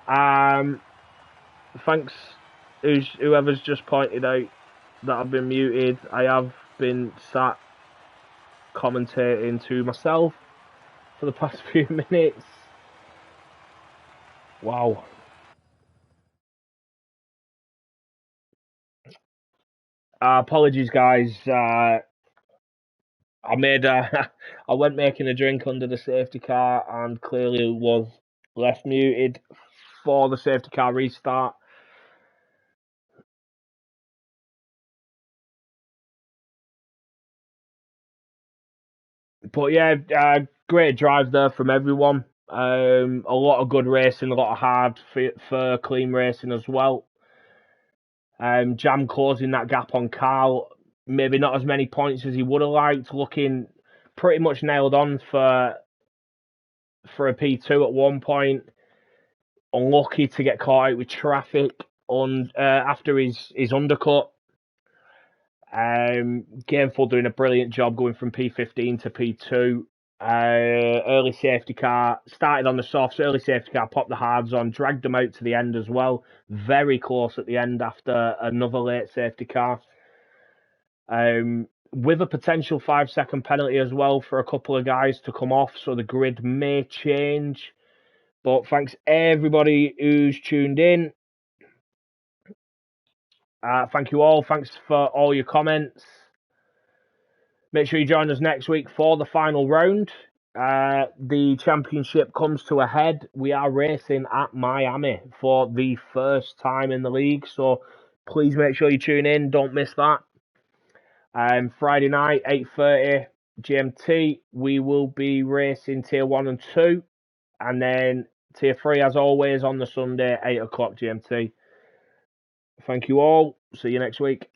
Thanks, whoever's just pointed out that I've been muted. I have been sat commentating to myself for the past few minutes. Wow. Apologies, guys. I went making a drink under the safety car and clearly was left muted for the safety car restart. But yeah, great drive there from everyone. A lot of good racing, a lot of hard for clean racing as well. Jam closing that gap on Carl. Maybe not as many points as he would have liked. Looking pretty much nailed on for a P2 at one point. Unlucky to get caught out with traffic on after his undercut. Gameful doing a brilliant job going from P15 to P2. Early safety car started on the softs. Early safety car popped the hards on, dragged them out to the end as well. Very close at the end after another late safety car. With a potential 5-second penalty as well for a couple of guys to come off, so the grid may change. But thanks everybody who's tuned in. Thank you all. Thanks for all your comments. Make sure you join us next week for the final round. The championship comes to a head. We are racing at Miami for the first time in the league, so please make sure you tune in. Don't miss that. Friday night, 8:30 GMT, we will be racing Tier 1 and 2, and then Tier 3, as always, on the Sunday, 8 o'clock GMT. Thank you all. See you next week.